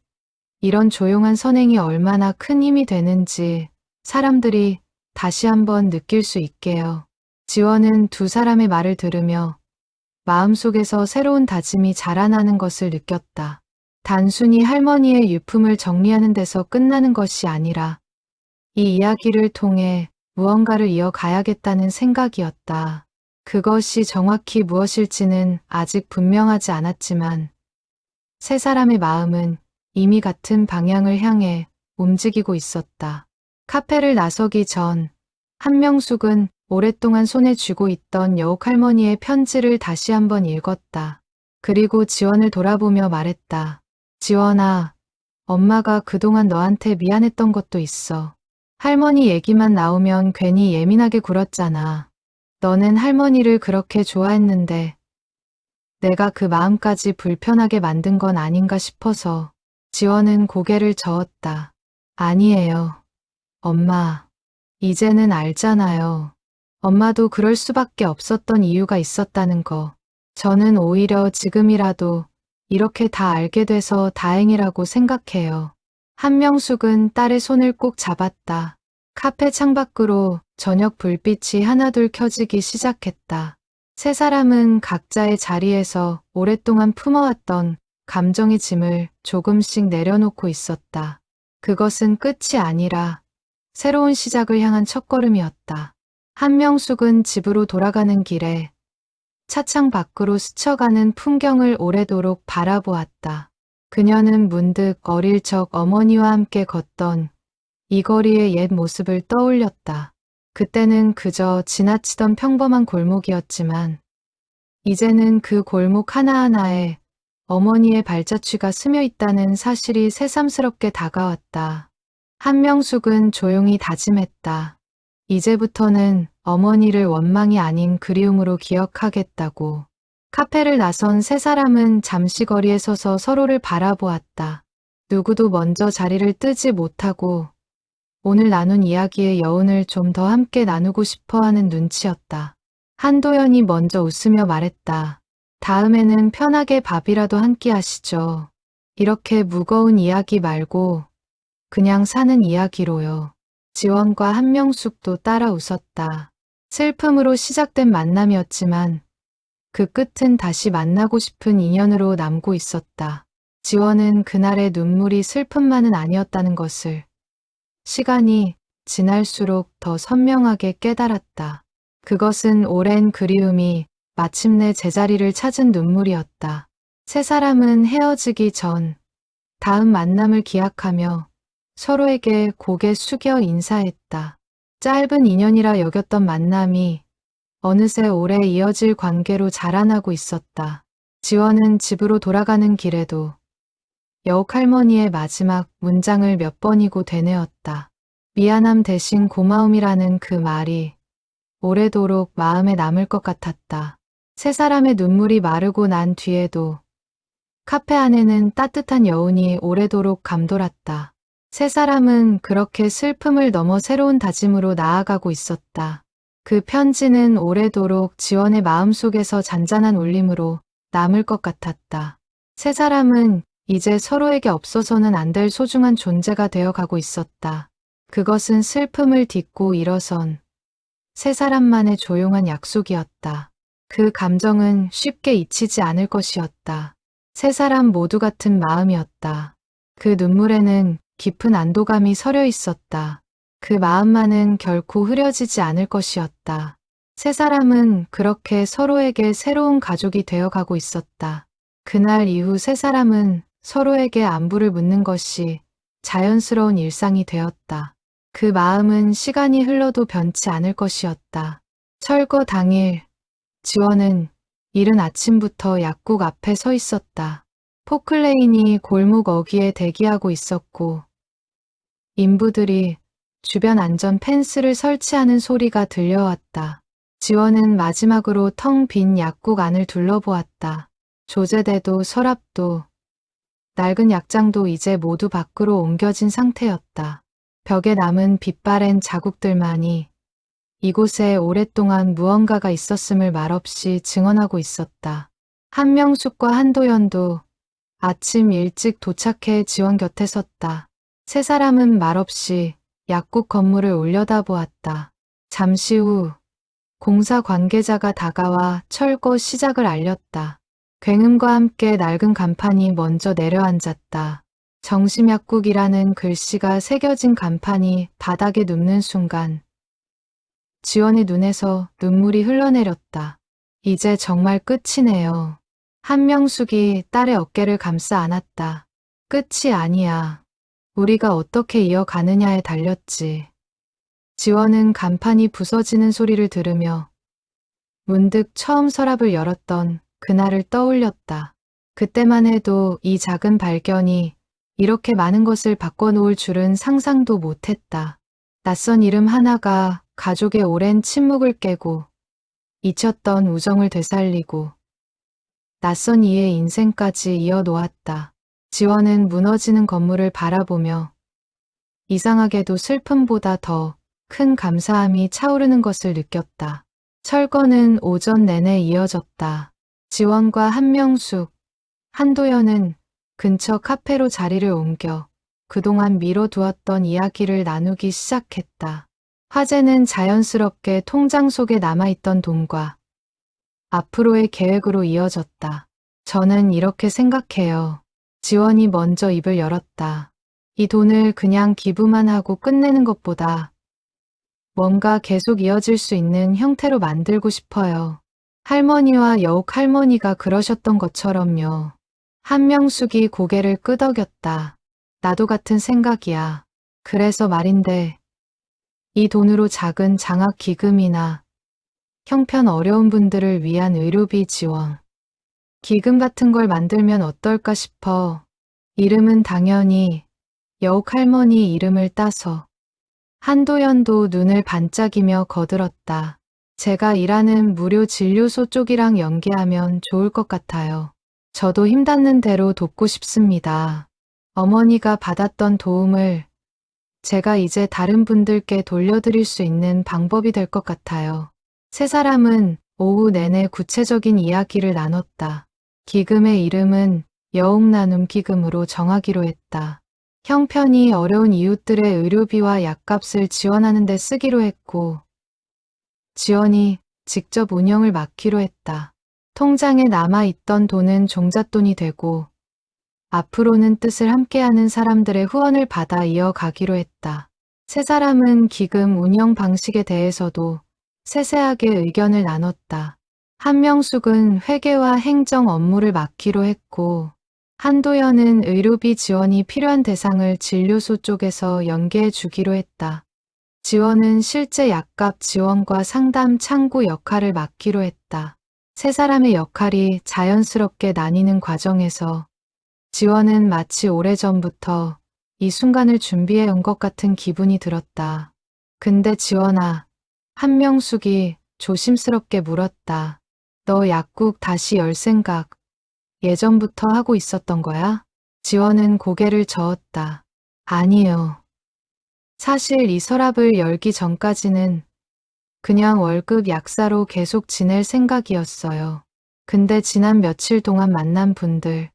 이런 조용한 선행이 얼마나 큰 힘이 되는지 사람들이 다시 한번 느낄 수 있게요. 지원은 두 사람의 말을 들으며 마음속에서 새로운 다짐이 자라나는 것을 느꼈다. 단순히 할머니의 유품을 정리하는 데서 끝나는 것이 아니라 이 이야기를 통해 무언가를 이어가야겠다는 생각이었다. 그것이 정확히 무엇일지는 아직 분명하지 않았지만 세 사람의 마음은 이미 같은 방향을 향해 움직이고 있었다. 카페를 나서기 전 한명숙은 오랫동안 손에 쥐고 있던 여욱 할머니의 편지를 다시 한번 읽었다. 그리고 지원을 돌아보며 말했다. 지원아, 엄마가 그동안 너한테 미안했던 것도 있어. 할머니 얘기만 나오면 괜히 예민하게 굴었잖아. 너는 할머니를 그렇게 좋아했는데 내가 그 마음까지 불편하게 만든 건 아닌가 싶어서. 지원은 고개를 저었다. 아니에요. 엄마, 이제는 알잖아요. 엄마도 그럴 수밖에 없었던 이유가 있었다는 거. 저는 오히려 지금이라도 이렇게 다 알게 돼서 다행이라고 생각해요. 한명숙은 딸의 손을 꼭 잡았다. 카페 창밖으로 저녁 불빛이 하나둘 켜지기 시작했다. 세 사람은 각자의 자리에서 오랫동안 품어왔던 감정의 짐을 조금씩 내려놓고 있었다. 그것은 끝이 아니라 새로운 시작을 향한 첫걸음이었다. 한명숙은 집으로 돌아가는 길에 차창 밖으로 스쳐가는 풍경을 오래도록 바라보았다. 그녀는 문득 어릴 적 어머니와 함께 걷던 이 거리의 옛 모습을 떠올렸다. 그때는 그저 지나치던 평범한 골목이었지만 이제는 그 골목 하나하나에 어머니의 발자취가 스며 있다는 사실이 새삼스럽게 다가왔다. 한명숙은 조용히 다짐했다. 이제부터는 어머니를 원망이 아닌 그리움으로 기억하겠다고. 카페를 나선 세 사람은 잠시 거리에 서서 서로를 바라보았다. 누구도 먼저 자리를 뜨지 못하고 오늘 나눈 이야기의 여운을 좀 더 함께 나누고 싶어 하는 눈치였다. 한도연이 먼저 웃으며 말했다. 다음에는 편하게 밥이라도 한 끼 하시죠. 이렇게 무거운 이야기 말고 그냥 사는 이야기로요. 지원과 한명숙도 따라 웃었다. 슬픔으로 시작된 만남이었지만 그 끝은 다시 만나고 싶은 인연으로 남고 있었다. 지원은 그날의 눈물이 슬픔만은 아니었다는 것을 시간이 지날수록 더 선명하게 깨달았다. 그것은 오랜 그리움이 마침내 제자리를 찾은 눈물이었다. 세 사람은 헤어지기 전 다음 만남을 기약하며 서로에게 고개 숙여 인사했다. 짧은 인연이라 여겼던 만남이 어느새 오래 이어질 관계로 자라나고 있었다. 지원은 집으로 돌아가는 길에도 여욱 할머니의 마지막 문장을 몇 번이고 되뇌었다. 미안함 대신 고마움이라는 그 말이 오래도록 마음에 남을 것 같았다. 세 사람의 눈물이 마르고 난 뒤에도 카페 안에는 따뜻한 여운이 오래도록 감돌았다. 세 사람은 그렇게 슬픔을 넘어 새로운 다짐으로 나아가고 있었다. 그 편지는 오래도록 지원의 마음속에서 잔잔한 울림으로 남을 것 같았다. 세 사람은 이제 서로에게 없어서는 안 될 소중한 존재가 되어가고 있었다. 그것은 슬픔을 딛고 일어선 세 사람만의 조용한 약속이었다. 그 감정은 쉽게 잊히지 않을 것이었다. 세 사람 모두 같은 마음이었다. 그 눈물에는 깊은 안도감이 서려 있었다. 그 마음만은 결코 흐려지지 않을 것이었다. 세 사람은 그렇게 서로에게 새로운 가족이 되어가고 있었다. 그날 이후 세 사람은 서로에게 안부를 묻는 것이 자연스러운 일상이 되었다. 그 마음은 시간이 흘러도 변치 않을 것이었다. 철거 당일, 지원은 이른 아침부터 약국 앞에 서 있었다. 포클레인이 골목 어귀에 대기하고 있었고 인부들이 주변 안전 펜스를 설치하는 소리가 들려왔다. 지원은 마지막으로 텅 빈 약국 안을 둘러보았다. 조제대도 서랍도 낡은 약장도 이제 모두 밖으로 옮겨진 상태였다. 벽에 남은 빛바랜 자국들만이 이곳에 오랫동안 무언가가 있었음을 말없이 증언하고 있었다. 한명숙과 한도연도 아침 일찍 도착해 지원 곁에 섰다. 세 사람은 말없이 약국 건물을 올려다보았다. 잠시 후 공사 관계자가 다가와 철거 시작을 알렸다. 굉음과 함께 낡은 간판이 먼저 내려앉았다. 정심약국이라는 글씨가 새겨진 간판이 바닥에 눕는 순간 지원의 눈에서 눈물이 흘러내렸다. 이제 정말 끝이네요. 한명숙이 딸의 어깨를 감싸 안았다. 끝이 아니야. 우리가 어떻게 이어가느냐에 달렸지. 지원은 간판이 부서지는 소리를 들으며 문득 처음 서랍을 열었던 그날을 떠올렸다. 그때만 해도 이 작은 발견이 이렇게 많은 것을 바꿔놓을 줄은 상상도 못했다. 낯선 이름 하나가 가족의 오랜 침묵을 깨고 잊혔던 우정을 되살리고 낯선 이의 인생까지 이어놓았다. 지원은 무너지는 건물을 바라보며 이상하게도 슬픔보다 더 큰 감사함이 차오르는 것을 느꼈다. 철거는 오전 내내 이어졌다. 지원과 한명숙, 한도연은 근처 카페로 자리를 옮겨 그동안 미뤄두었던 이야기를 나누기 시작했다. 화제는 자연스럽게 통장 속에 남아있던 돈과 앞으로의 계획으로 이어졌다. 저는 이렇게 생각해요. 지원이 먼저 입을 열었다. 이 돈을 그냥 기부만 하고 끝내는 것보다 뭔가 계속 이어질 수 있는 형태로 만들고 싶어요. 할머니와 여옥 할머니가 그러셨던 것처럼요. 한명숙이 고개를 끄덕였다. 나도 같은 생각이야. 그래서 말인데 이 돈으로 작은 장학 기금이나 형편 어려운 분들을 위한 의료비 지원, 기금 같은 걸 만들면 어떨까 싶어. 이름은 당연히 여옥 할머니 이름을 따서. 한도연도 눈을 반짝이며 거들었다. 제가 일하는 무료 진료소 쪽이랑 연계하면 좋을 것 같아요. 저도 힘닿는 대로 돕고 싶습니다. 어머니가 받았던 도움을 제가 이제 다른 분들께 돌려드릴 수 있는 방법이 될 것 같아요. 세 사람은 오후 내내 구체적인 이야기를 나눴다. 기금의 이름은 여옥나눔 기금으로 정하기로 했다. 형편이 어려운 이웃들의 의료비와 약값을 지원하는 데 쓰기로 했고 지원이 직접 운영을 맡기로 했다. 통장에 남아있던 돈은 종잣돈이 되고 앞으로는 뜻을 함께하는 사람들의 후원을 받아 이어가기로 했다. 세 사람은 기금 운영 방식에 대해서도 세세하게 의견을 나눴다. 한명숙은 회계와 행정 업무를 맡기로 했고 한도연은 의료비 지원이 필요한 대상을 진료소 쪽에서 연계해 주기로 했다. 지원은 실제 약값 지원과 상담 창구 역할을 맡기로 했다. 세 사람의 역할이 자연스럽게 나뉘는 과정에서 지원은 마치 오래전부터 이 순간을 준비해 온 것 같은 기분이 들었다. 근데 지원아, 한명숙이 조심스럽게 물었다. 너 약국 다시 열 생각 예전부터 하고 있었던 거야? 지원은 고개를 저었다. 아니요. 사실 이 서랍을 열기 전까지는 그냥 월급 약사로 계속 지낼 생각이었어요. 근데 지난 며칠 동안 만난 분들,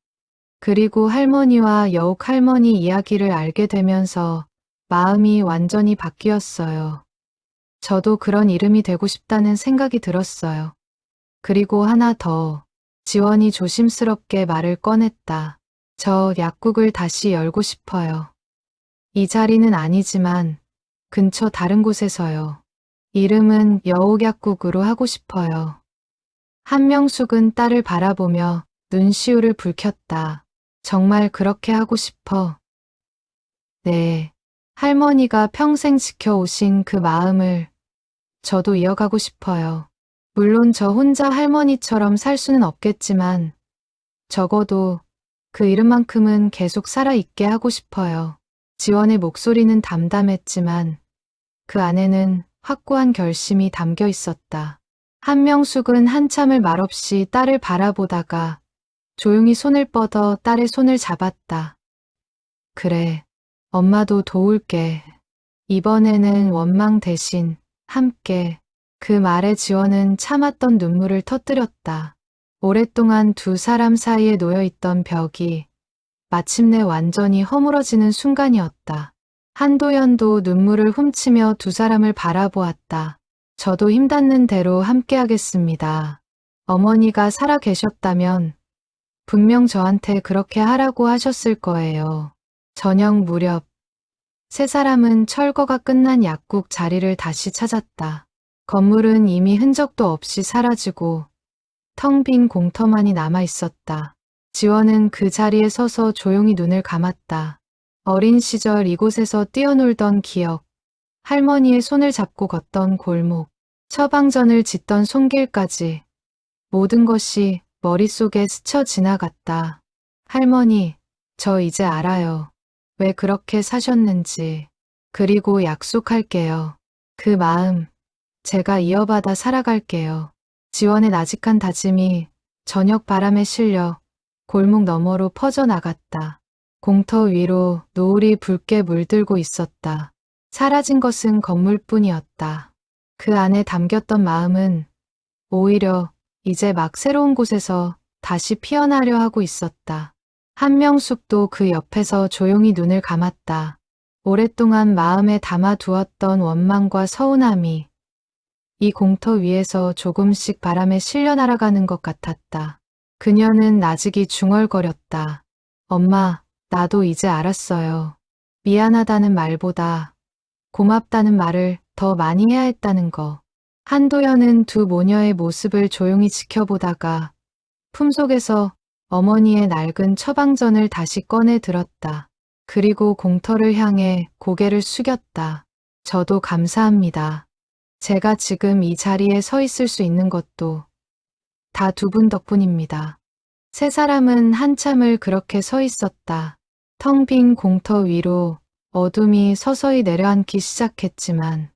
그리고 할머니와 여옥 할머니 이야기를 알게 되면서 마음이 완전히 바뀌었어요. 저도 그런 이름이 되고 싶다는 생각이 들었어요. 그리고 하나 더, 지원이 조심스럽게 말을 꺼냈다. 저 약국을 다시 열고 싶어요. 이 자리는 아니지만 근처 다른 곳에서요. 이름은 여옥약국으로 하고 싶어요. 한명숙은 딸을 바라보며 눈시울을 붉혔다. 정말 그렇게 하고 싶어. 네. 할머니가 평생 지켜오신 그 마음을 저도 이어가고 싶어요. 물론 저 혼자 할머니처럼 살 수는 없겠지만 적어도 그 이름만큼은 계속 살아있게 하고 싶어요. 지원의 목소리는 담담했지만 그 안에는 확고한 결심이 담겨 있었다. 한명숙은 한참을 말없이 딸을 바라보다가 조용히 손을 뻗어 딸의 손을 잡았다. 그래, 엄마도 도울게. 이번에는 원망 대신 함께. 그 말에 지원은 참았던 눈물을 터뜨렸다. 오랫동안 두 사람 사이에 놓여있던 벽이 마침내 완전히 허물어지는 순간이었다. 한도연도 눈물을 훔치며 두 사람을 바라보았다. 저도 힘닿는 대로 함께하겠습니다. 어머니가 살아 계셨다면 분명 저한테 그렇게 하라고 하셨을 거예요. 저녁 무렵 세 사람은 철거가 끝난 약국 자리를 다시 찾았다. 건물은 이미 흔적도 없이 사라지고 텅 빈 공터만이 남아 있었다. 지원은 그 자리에 서서 조용히 눈을 감았다. 어린 시절 이곳에서 뛰어놀던 기억, 할머니의 손을 잡고 걷던 골목, 처방전을 짓던 손길까지 모든 것이 머릿속에 스쳐 지나갔다. 할머니, 저 이제 알아요. 왜 그렇게 사셨는지. 그리고 약속할게요. 그 마음, 제가 이어받아 살아갈게요. 지원의 나직한 다짐이 저녁 바람에 실려 골목 너머로 퍼져나갔다. 공터 위로 노을이 붉게 물들고 있었다. 사라진 것은 건물뿐이었다. 그 안에 담겼던 마음은 오히려 이제 막 새로운 곳에서 다시 피어나려 하고 있었다. 한명숙도 그 옆에서 조용히 눈을 감았다. 오랫동안 마음에 담아두었던 원망과 서운함이 이 공터 위에서 조금씩 바람에 실려 날아가는 것 같았다. 그녀는 나직이 중얼거렸다. 엄마, 나도 이제 알았어요. 미안하다는 말보다 고맙다는 말을 더 많이 해야 했다는 거. 한도연은 두 모녀의 모습을 조용히 지켜보다가 품속에서 어머니의 낡은 처방전을 다시 꺼내 들었다. 그리고 공터를 향해 고개를 숙였다. 저도 감사합니다. 제가 지금 이 자리에 서 있을 수 있는 것도 다 두 분 덕분입니다. 세 사람은 한참을 그렇게 서 있었다. 텅 빈 공터 위로 어둠이 서서히 내려앉기 시작했지만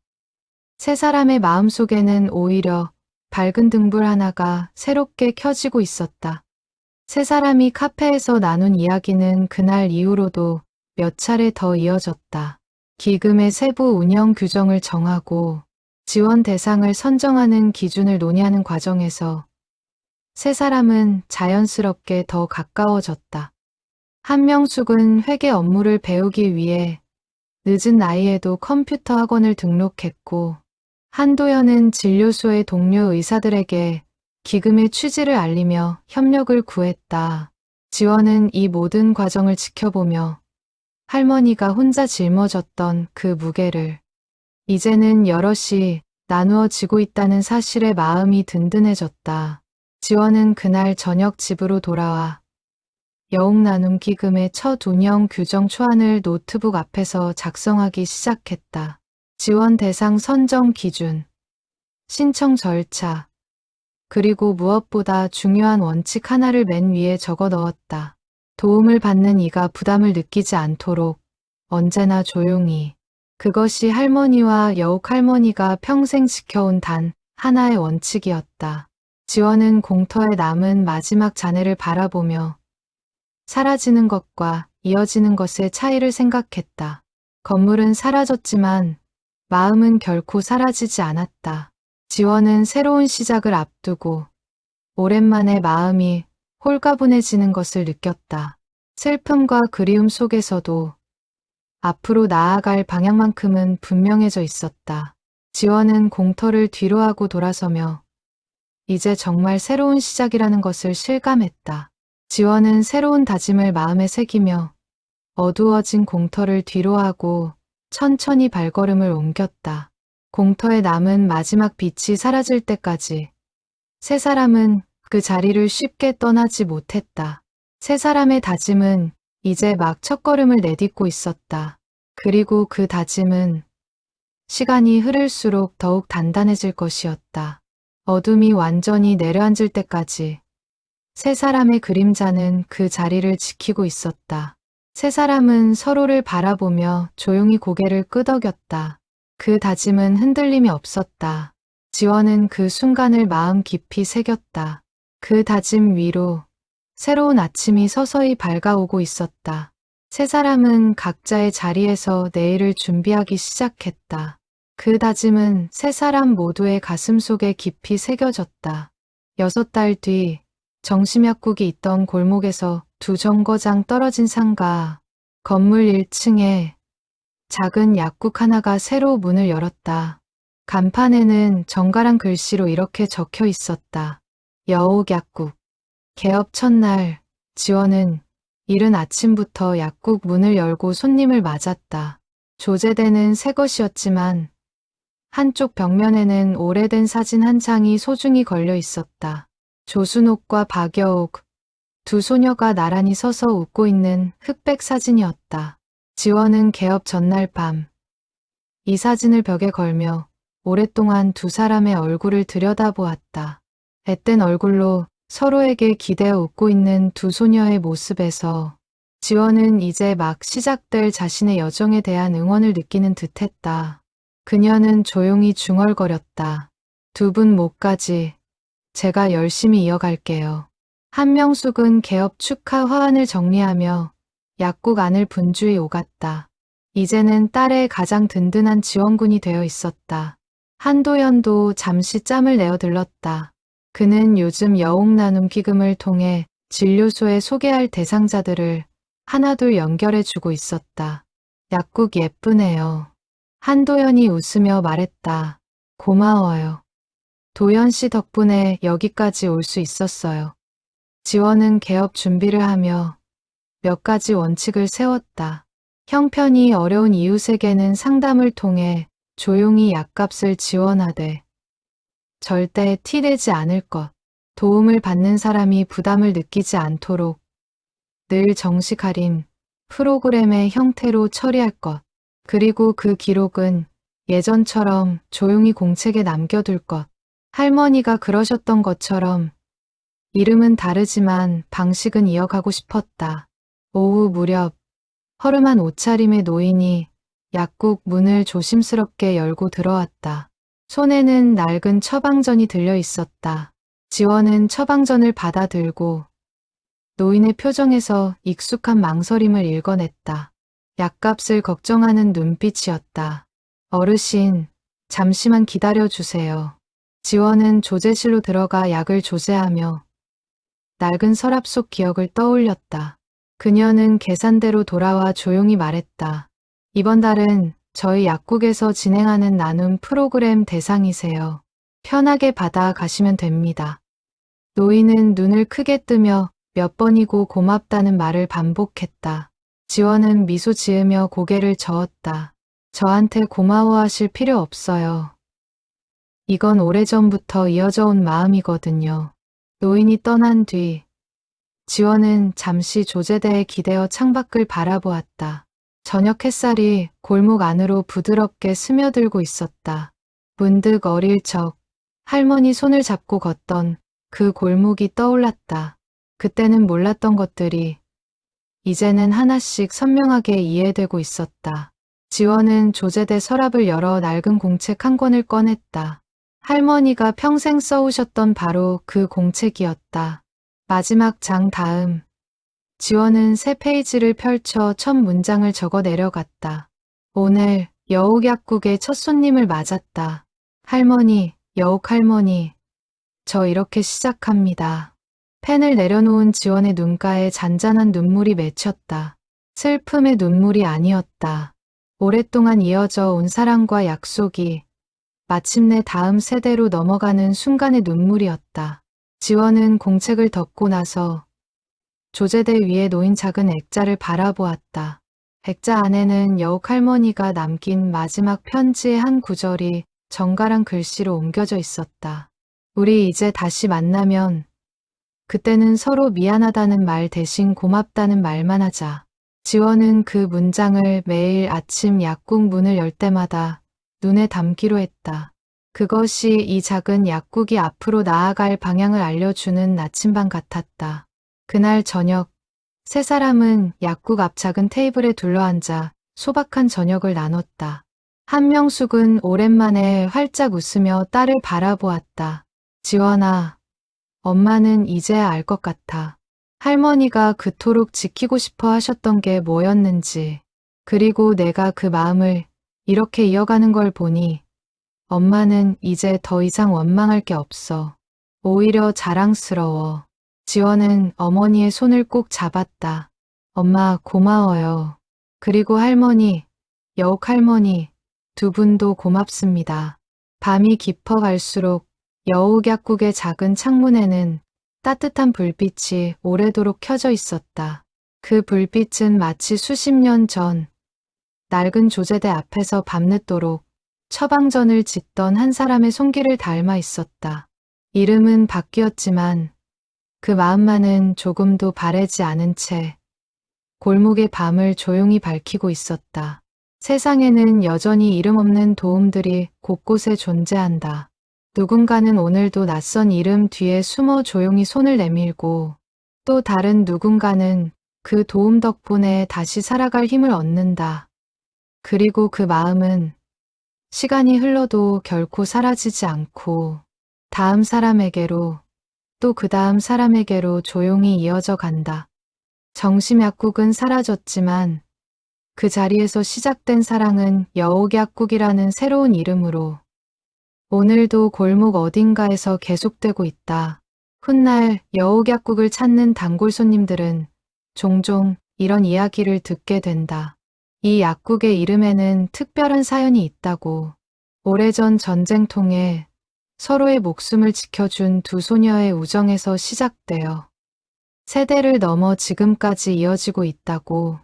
세 사람의 마음속에는 오히려 밝은 등불 하나가 새롭게 켜지고 있었다. 세 사람이 카페에서 나눈 이야기는 그날 이후로도 몇 차례 더 이어졌다. 기금의 세부 운영 규정을 정하고 지원 대상을 선정하는 기준을 논의하는 과정에서 세 사람은 자연스럽게 더 가까워졌다. 한명숙은 회계 업무를 배우기 위해 늦은 나이에도 컴퓨터 학원을 등록했고 한도연은 진료소의 동료 의사들에게 기금의 취지를 알리며 협력을 구했다. 지원은 이 모든 과정을 지켜보며 할머니가 혼자 짊어졌던 그 무게를 이제는 여럿이 나누어지고 있다는 사실에 마음이 든든해졌다. 지원은 그날 저녁 집으로 돌아와 여옥나눔 기금의 첫 운영 규정 초안을 노트북 앞에서 작성하기 시작했다. 지원 대상 선정 기준, 신청 절차, 그리고 무엇보다 중요한 원칙 하나를 맨 위에 적어 넣었다. 도움을 받는 이가 부담을 느끼지 않도록 언제나 조용히. 그것이 할머니와 여옥 할머니가 평생 지켜온 단 하나의 원칙이었다. 지원은 공터에 남은 마지막 잔해를 바라보며 사라지는 것과 이어지는 것의 차이를 생각했다. 건물은 사라졌지만 마음은 결코 사라지지 않았다. 지원은 새로운 시작을 앞두고 오랜만에 마음이 홀가분해지는 것을 느꼈다. 슬픔과 그리움 속에서도 앞으로 나아갈 방향만큼은 분명해져 있었다. 지원은 공터를 뒤로하고 돌아서며 이제 정말 새로운 시작이라는 것을 실감했다. 지원은 새로운 다짐을 마음에 새기며 어두워진 공터를 뒤로하고 천천히 발걸음을 옮겼다. 공터에 남은 마지막 빛이 사라질 때까지 세 사람은 그 자리를 쉽게 떠나지 못했다. 세 사람의 다짐은 이제 막 첫걸음을 내딛고 있었다. 그리고 그 다짐은 시간이 흐를수록 더욱 단단해질 것이었다. 어둠이 완전히 내려앉을 때까지 세 사람의 그림자는 그 자리를 지키고 있었다. 세 사람은 서로를 바라보며 조용히 고개를 끄덕였다. 그 다짐은 흔들림이 없었다. 지원은 그 순간을 마음 깊이 새겼다. 그 다짐 위로 새로운 아침이 서서히 밝아오고 있었다. 세 사람은 각자의 자리에서 내일을 준비하기 시작했다. 그 다짐은 세 사람 모두의 가슴 속에 깊이 새겨졌다. 6달 뒤 정심약국이 있던 골목에서 2정거장 떨어진 상가 건물 1층에 작은 약국 하나가 새로 문을 열었다. 간판에는 정갈한 글씨로 이렇게 적혀 있었다. 여옥약국. 개업 첫날 지원은 이른 아침부터 약국 문을 열고 손님을 맞았다. 조제대는 새 것이었지만 한쪽 벽면에는 오래된 사진 한 장이 소중히 걸려 있었다. 조순옥과 박여옥, 두 소녀가 나란히 서서 웃고 있는 흑백 사진이었다. 지원은 개업 전날 밤, 이 사진을 벽에 걸며 오랫동안 두 사람의 얼굴을 들여다보았다. 앳된 얼굴로 서로에게 기대어 웃고 있는 두 소녀의 모습에서 지원은 이제 막 시작될 자신의 여정에 대한 응원을 느끼는 듯했다. 그녀는 조용히 중얼거렸다. 두 분 몫까지 제가 열심히 이어갈게요. 한명숙은 개업 축하 화환을 정리하며 약국 안을 분주히 오갔다. 이제는 딸의 가장 든든한 지원군이 되어 있었다. 한도연도 잠시 짬을 내어 들렀다. 그는 요즘 여옥나눔 기금을 통해 진료소에 소개할 대상자들을 하나둘 연결해주고 있었다. 약국 예쁘네요. 한도연이 웃으며 말했다. 고마워요. 도연 씨 덕분에 여기까지 올 수 있었어요. 지원은 개업 준비를 하며 몇 가지 원칙을 세웠다. 형편이 어려운 이웃에게는 상담을 통해 조용히 약값을 지원하되 절대 티내지 않을 것, 도움을 받는 사람이 부담을 느끼지 않도록 늘 정식 할인 프로그램의 형태로 처리할 것, 그리고 그 기록은 예전처럼 조용히 공책에 남겨둘 것. 할머니가 그러셨던 것처럼 이름은 다르지만 방식은 이어가고 싶었다. 오후 무렵 허름한 옷차림의 노인이 약국 문을 조심스럽게 열고 들어왔다. 손에는 낡은 처방전이 들려 있었다. 지원은 처방전을 받아들고 노인의 표정에서 익숙한 망설임을 읽어냈다. 약값을 걱정하는 눈빛이었다. 어르신, 잠시만 기다려주세요. 지원은 조제실로 들어가 약을 조제하며 낡은 서랍 속 기억을 떠올렸다. 그녀는 계산대로 돌아와 조용히 말했다. 이번 달은 저희 약국에서 진행하는 나눔 프로그램 대상이세요. 편하게 받아 가시면 됩니다. 노인은 눈을 크게 뜨며 몇 번이고 고맙다는 말을 반복했다. 지원은 미소 지으며 고개를 저었다. 저한테 고마워하실 필요 없어요. 이건 오래전부터 이어져 온 마음이거든요. 노인이 떠난 뒤 지원은 잠시 조제대에 기대어 창밖을 바라보았다. 저녁 햇살이 골목 안으로 부드럽게 스며들고 있었다. 문득 어릴 적 할머니 손을 잡고 걷던 그 골목이 떠올랐다. 그때는 몰랐던 것들이 이제는 하나씩 선명하게 이해되고 있었다. 지원은 조제대 서랍을 열어 낡은 공책 한 권을 꺼냈다. 할머니가 평생 써오셨던 바로 그 공책이었다. 마지막 장 다음 지원은 새 페이지를 펼쳐 첫 문장을 적어 내려갔다. 오늘 여옥약국의 첫 손님을 맞았다. 할머니, 여옥할머니, 저 이렇게 시작합니다. 펜을 내려놓은 지원의 눈가에 잔잔한 눈물이 맺혔다. 슬픔의 눈물이 아니었다. 오랫동안 이어져 온 사랑과 약속이 마침내 다음 세대로 넘어가는 순간의 눈물이었다. 지원은 공책을 덮고 나서 조제대 위에 놓인 작은 액자를 바라보았다. 액자 안에는 여옥 할머니가 남긴 마지막 편지의 한 구절이 정갈한 글씨로 옮겨져 있었다. 우리 이제 다시 만나면 그때는 서로 미안하다는 말 대신 고맙다는 말만 하자. 지원은 그 문장을 매일 아침 약국 문을 열 때마다 눈에 담기로 했다. 그것이 이 작은 약국이 앞으로 나아갈 방향을 알려주는 나침반 같았다. 그날 저녁, 세 사람은 약국 앞 작은 테이블에 둘러앉아 소박한 저녁을 나눴다. 한명숙은 오랜만에 활짝 웃으며 딸을 바라보았다. 지원아, 엄마는 이제야 알 것 같아. 할머니가 그토록 지키고 싶어 하셨던 게 뭐였는지, 그리고 내가 그 마음을 이렇게 이어가는 걸 보니 엄마는 이제 더 이상 원망할 게 없어. 오히려 자랑스러워. 지원은 어머니의 손을 꼭 잡았다. 엄마 고마워요. 그리고 할머니, 여옥 할머니, 두 분도 고맙습니다. 밤이 깊어갈수록 여옥 약국의 작은 창문에는 따뜻한 불빛이 오래도록 켜져 있었다. 그 불빛은 마치 수십 년 전 낡은 조제대 앞에서 밤늦도록 처방전을 짓던 한 사람의 손길을 닮아 있었다. 이름은 바뀌었지만 그 마음만은 조금도 바래지 않은 채 골목의 밤을 조용히 밝히고 있었다. 세상에는 여전히 이름 없는 도움들이 곳곳에 존재한다. 누군가는 오늘도 낯선 이름 뒤에 숨어 조용히 손을 내밀고 또 다른 누군가는 그 도움 덕분에 다시 살아갈 힘을 얻는다. 그리고 그 마음은 시간이 흘러도 결코 사라지지 않고 다음 사람에게로 또 그 다음 사람에게로 조용히 이어져 간다. 정심약국은 사라졌지만 그 자리에서 시작된 사랑은 여옥약국이라는 새로운 이름으로 오늘도 골목 어딘가에서 계속되고 있다. 훗날 여옥약국을 찾는 단골 손님들은 종종 이런 이야기를 듣게 된다. 이 약국의 이름에는 특별한 사연이 있다고. 오래전 전쟁통에 서로의 목숨을 지켜준 두 소녀의 우정에서 시작되어 세대를 넘어 지금까지 이어지고 있다고.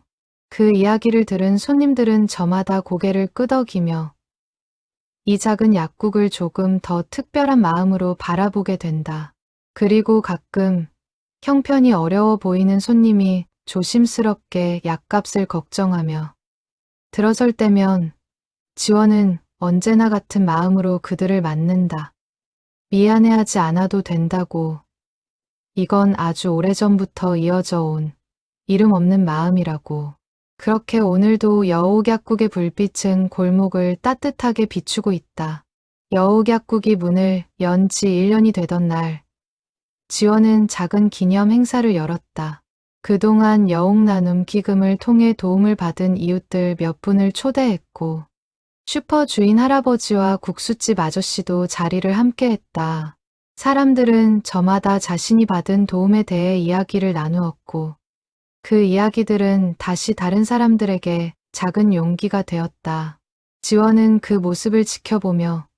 그 이야기를 들은 손님들은 저마다 고개를 끄덕이며 이 작은 약국을 조금 더 특별한 마음으로 바라보게 된다. 그리고 가끔 형편이 어려워 보이는 손님이 조심스럽게 약값을 걱정하며 들어설 때면 지원은 언제나 같은 마음으로 그들을 맞는다. 미안해하지 않아도 된다고. 이건 아주 오래전부터 이어져 온 이름 없는 마음이라고. 그렇게 오늘도 여옥약국의 불빛은 골목을 따뜻하게 비추고 있다. 여옥약국이 문을 연 지 1년이 되던 날, 지원은 작은 기념 행사를 열었다. 그동안 여옥나눔 기금을 통해 도움을 받은 이웃들 몇 분을 초대했고, 슈퍼 주인 할아버지와 국수집 아저씨도 자리를 함께했다. 사람들은 저마다 자신이 받은 도움에 대해 이야기를 나누었고, 그 이야기들은 다시 다른 사람들에게 작은 용기가 되었다. 지원은 그 모습을 지켜보며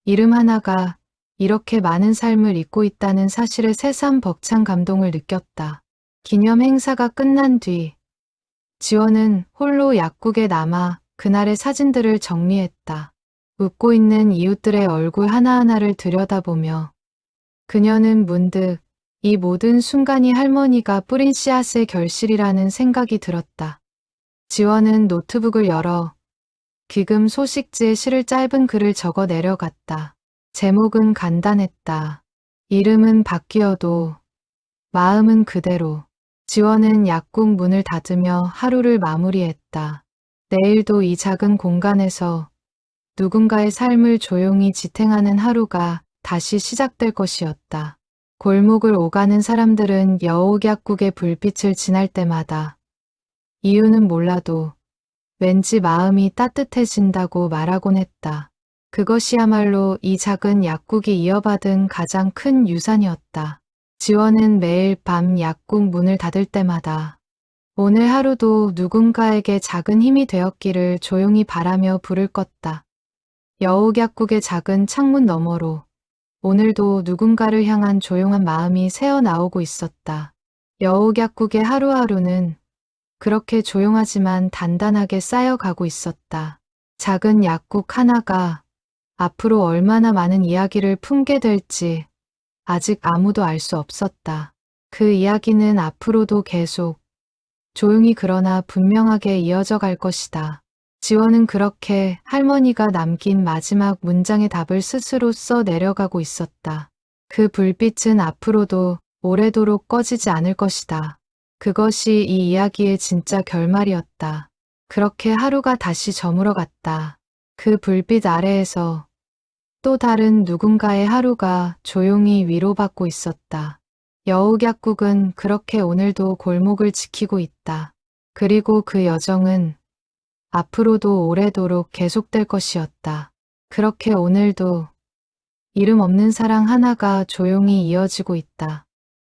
이름 하나가 이렇게 많은 삶을 잇고 있다는 사실에 새삼 벅찬 감동을 느꼈다. 기념 행사가 끝난 뒤 지원은 홀로 약국에 남아 그날의 사진들을 정리했다. 웃고 있는 이웃들의 얼굴 하나하나를 들여다보며 그녀는 문득 이 모든 순간이 할머니가 뿌린 씨앗의 결실이라는 생각이 들었다. 지원은 노트북을 열어 기금 소식지에 실을 짧은 글을 적어 내려갔다. 제목은 간단했다. 이름은 바뀌어도 마음은 그대로. 지원은 약국 문을 닫으며 하루를 마무리했다. 내일도 이 작은 공간에서 누군가의 삶을 조용히 지탱하는 하루가 다시 시작될 것이었다. 골목을 오가는 사람들은 여옥약국의 불빛을 지날 때마다 이유는 몰라도 왠지 마음이 따뜻해진다고 말하곤 했다. 그것이야말로 이 작은 약국이 이어받은 가장 큰 유산이었다. 지원은 매일 밤 약국 문을 닫을 때마다 오늘 하루도 누군가에게 작은 힘이 되었기를 조용히 바라며 불을 껐다. 여옥약국의 작은 창문 너머로 오늘도 누군가를 향한 조용한 마음이 새어나오고 있었다. 여옥약국의 하루하루는 그렇게 조용하지만 단단하게 쌓여가고 있었다. 작은 약국 하나가 앞으로 얼마나 많은 이야기를 품게 될지 아직 아무도 알 수 없었다. 그 이야기는 앞으로도 계속 조용히 그러나 분명하게 이어져 갈 것이다. 지원은 그렇게 할머니가 남긴 마지막 문장의 답을 스스로 써 내려가고 있었다. 그 불빛은 앞으로도 오래도록 꺼지지 않을 것이다. 그것이 이 이야기의 진짜 결말이었다. 그렇게 하루가 다시 저물어 갔다. 그 불빛 아래에서 또 다른 누군가의 하루가 조용히 위로받고 있었다. 여옥약국은 그렇게 오늘도 골목을 지키고 있다. 그리고 그 여정은 앞으로도 오래도록 계속될 것이었다. 그렇게 오늘도 이름 없는 사랑 하나가 조용히 이어지고 있다.